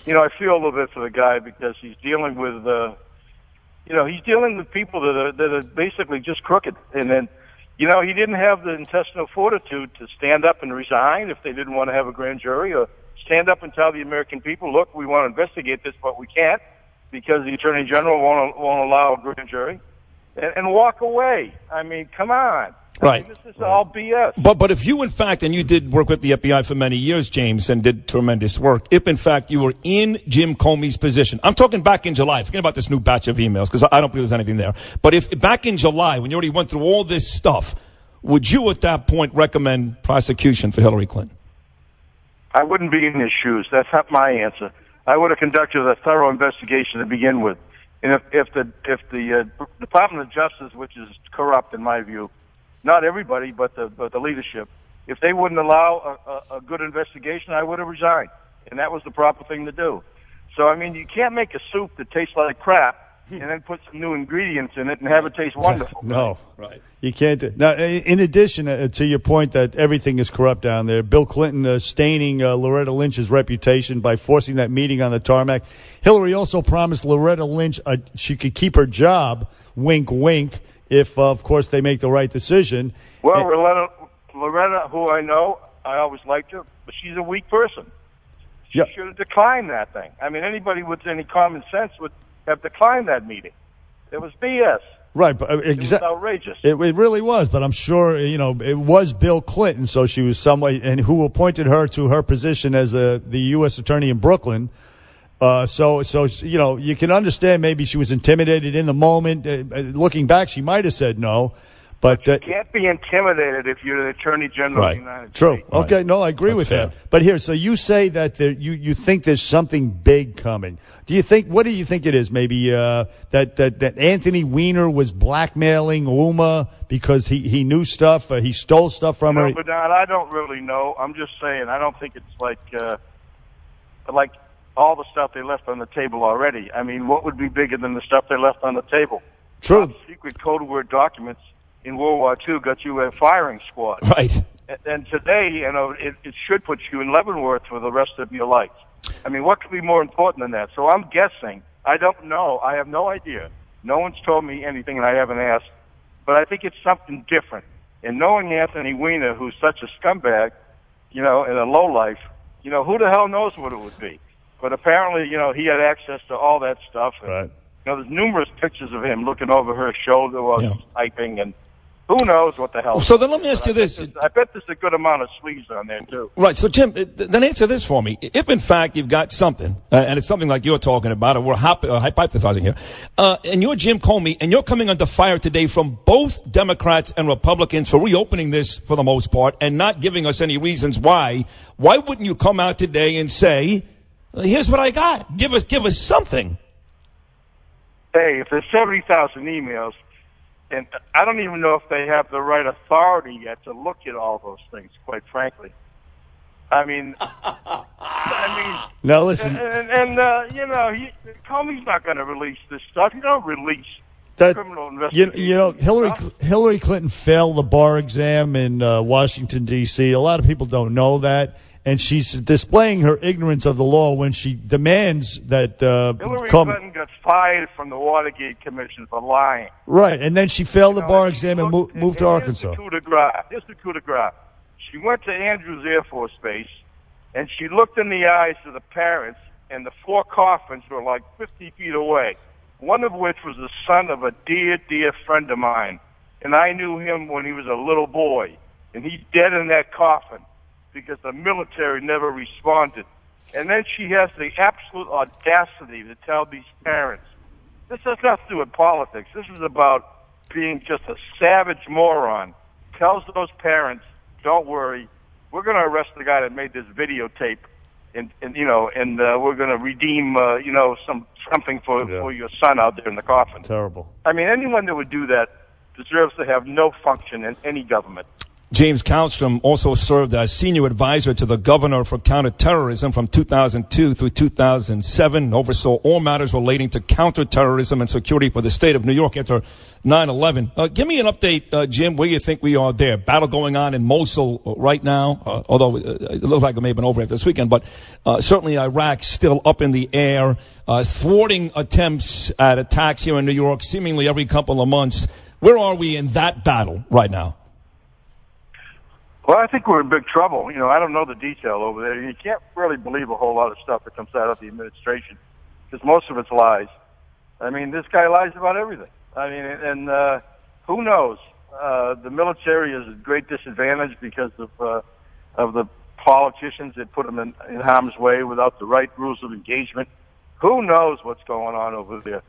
[SPEAKER 19] you know, I feel a little bit for the guy because he's dealing with, you know, he's dealing with people that are basically just crooked. And then, you know, he didn't have the intestinal fortitude to stand up and resign if they didn't want to have a grand jury, or stand up and tell the American people, look, we want to investigate this, but we can't because the Attorney General won't allow a grand jury. And walk away. I mean, come on.
[SPEAKER 9] Right.
[SPEAKER 19] I mean, this is all BS.
[SPEAKER 9] But if you, in fact, and you did work with the FBI for many years, James, and did tremendous work, if, in fact, you were in Jim Comey's position, I'm talking back in July, forget about this new batch of emails, because I don't believe there's anything there. But if back in July, when you already went through all this stuff, would you at that point recommend prosecution for Hillary Clinton?
[SPEAKER 19] I wouldn't be in his shoes. That's not my answer. I would have conducted a thorough investigation to begin with. And if the Department of Justice, which is corrupt in my view, not everybody, but the leadership, if they wouldn't allow a good investigation, I would have resigned. And that was the proper thing to do. So, I mean, you can't make a soup that tastes like crap and then put some new ingredients in it and have it taste wonderful.
[SPEAKER 10] No.
[SPEAKER 9] Right.
[SPEAKER 10] You can't do. Now, in addition to your point that everything is corrupt down there, Bill Clinton staining Loretta Lynch's reputation by forcing that meeting on the tarmac. Hillary also promised Loretta Lynch she could keep her job, wink, wink, if, of course, they make the right decision.
[SPEAKER 19] Well, Loretta, who I know, I always liked her, but she's a weak person.
[SPEAKER 10] Yeah.
[SPEAKER 19] should have declined that thing. I mean, anybody with any common sense would have declined that meeting. It was BS.
[SPEAKER 10] Right, but
[SPEAKER 19] It was outrageous.
[SPEAKER 10] It really was, but I'm sure, it was Bill Clinton, so she was and who appointed her to her position as the U.S. attorney in Brooklyn. So you can understand maybe she was intimidated in the moment. Looking back, she might have said no. But
[SPEAKER 19] you can't be intimidated if you're the Attorney General of the United States.
[SPEAKER 10] True. Okay, no, I agree with that. But here, so you say that you think there's something big coming. What do you think it is? Maybe that Anthony Weiner was blackmailing Uma because he knew stuff, he stole stuff from her?
[SPEAKER 19] No, but I don't really know. I'm just saying, I don't think it's like all the stuff they left on the table already. I mean, what would be bigger than the stuff they left on the table?
[SPEAKER 10] True.
[SPEAKER 19] Top secret code word documents in World War II got you a firing squad.
[SPEAKER 9] Right.
[SPEAKER 19] And today, it should put you in Leavenworth for the rest of your life. I mean, what could be more important than that? So I'm guessing. I don't know. I have no idea. No one's told me anything, and I haven't asked. But I think it's something different. And knowing Anthony Weiner, who's such a scumbag, and a lowlife, who the hell knows what it would be? But apparently, he had access to all that stuff. And,
[SPEAKER 10] right.
[SPEAKER 19] There's numerous pictures of him looking over her shoulder while he's typing, and who knows what the hell.
[SPEAKER 9] So then let me ask you this.
[SPEAKER 19] I bet there's a good amount of sleaze on there, too.
[SPEAKER 9] Right. So, Jim, then answer this for me. If, in fact, you've got something, and it's something like you're talking about, or we're hypothesizing here, and you're Jim Comey, and you're coming under fire today from both Democrats and Republicans for reopening this for the most part and not giving us any reasons why wouldn't you come out today and say, here's what I got. Give us something.
[SPEAKER 19] Hey, if there's 70,000 emails, and I don't even know if they have the right authority yet to look at all those things, quite frankly. I mean,
[SPEAKER 10] now listen.
[SPEAKER 19] Comey's not going to release this stuff. You don't release criminal investigation.
[SPEAKER 10] Hillary Clinton failed the bar exam in Washington, D.C. A lot of people don't know that. And she's displaying her ignorance of the law when she demands that
[SPEAKER 19] Hillary Clinton got fired from the Watergate Commission for lying.
[SPEAKER 10] Right, and then she failed the bar exam and moved to Arkansas.
[SPEAKER 19] Here's the coup de grace. She went to Andrews Air Force Base, and she looked in the eyes of the parents, and the 4 coffins were like 50 feet away, one of which was the son of a dear, dear friend of mine. And I knew him when he was a little boy, and he's dead in that coffin because the military never responded. And then she has the absolute audacity to tell these parents, this has nothing to do with politics. This is about being just a savage moron. Tells those parents, don't worry, we're going to arrest the guy that made this videotape, and we're going to redeem, something for your son out there in the coffin.
[SPEAKER 10] Terrible.
[SPEAKER 19] I mean, anyone that would do that deserves to have no function in any government.
[SPEAKER 9] James Kallstrom also served as senior advisor to the governor for counterterrorism from 2002 through 2007, oversaw all matters relating to counterterrorism and security for the state of New York after 9/11. Give me an update, Jim, where you think we are there. Battle going on in Mosul right now, although it looks like it may have been over after this weekend, but certainly Iraq still up in the air, thwarting attempts at attacks here in New York seemingly every couple of months. Where are we in that battle right now?
[SPEAKER 19] Well, I think we're in big trouble. I don't know the detail over there. You can't really believe a whole lot of stuff that comes out of the administration because most of it's lies. I mean, this guy lies about everything. I mean, and who knows? The military is at great disadvantage because of the politicians that put them in harm's way without the right rules of engagement. Who knows what's going on over there?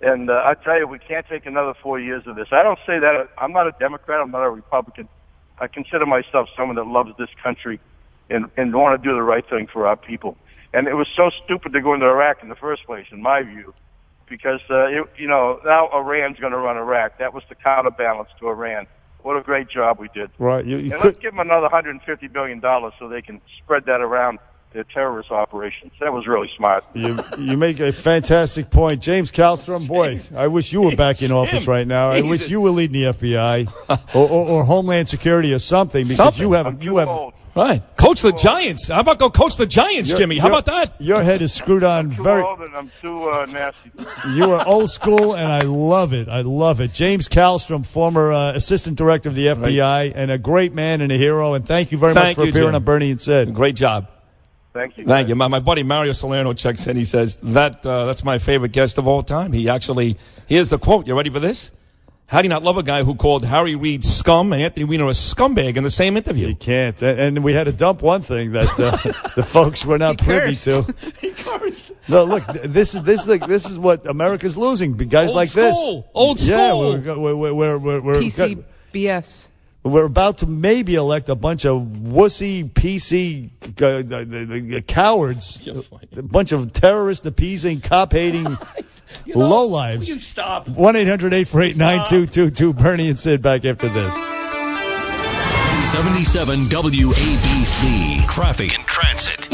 [SPEAKER 19] And I tell you, we can't take another 4 years of this. I don't say that. I'm not a Democrat. I'm not a Republican. I consider myself someone that loves this country and want to do the right thing for our people. And it was so stupid to go into Iraq in the first place, in my view, because, now Iran's going to run Iraq. That was the counterbalance to Iran. What a great job we did.
[SPEAKER 10] Right.
[SPEAKER 19] Let's give them another $150 billion so they can spread that around their terrorist operations. That was really smart.
[SPEAKER 10] You make a fantastic point. James Kallstrom, boy, I wish you were back in office right now. I wish you were leading the FBI or Homeland Security or something because you have
[SPEAKER 9] right. Coach the Giants. How about go coach the Giants, Jimmy? How about that?
[SPEAKER 10] Your head is screwed on very.
[SPEAKER 19] I'm too old and I'm too nasty.
[SPEAKER 10] You are old school, and I love it. I love it. James Kallstrom, former assistant director of the FBI, and a great man and a hero. And thank you very much for appearing on Bernie and Sid.
[SPEAKER 9] Great job.
[SPEAKER 19] Thank you.
[SPEAKER 9] Thank you. My buddy Mario Salerno checks in. He says that's my favorite guest of all time. Here's the quote. You ready for this? How do you not love a guy who called Harry Reid scum and Anthony Weiner a scumbag in the same interview?
[SPEAKER 10] You can't. And we had to dump one thing that the folks were not privy to.
[SPEAKER 9] He cursed.
[SPEAKER 10] No, look, this is what America's losing. Guys
[SPEAKER 9] Old
[SPEAKER 10] like
[SPEAKER 9] school.
[SPEAKER 10] this.
[SPEAKER 9] Old school.
[SPEAKER 10] Yeah, we're
[SPEAKER 12] PCBS.
[SPEAKER 10] We're about to maybe elect a bunch of wussy PC cowards, a bunch of terrorist-appeasing, cop-hating lowlives.
[SPEAKER 9] You stop.
[SPEAKER 10] 1-800-848-9222. Bernie and Sid back after this.
[SPEAKER 15] 77 WABC. Traffic and Transit.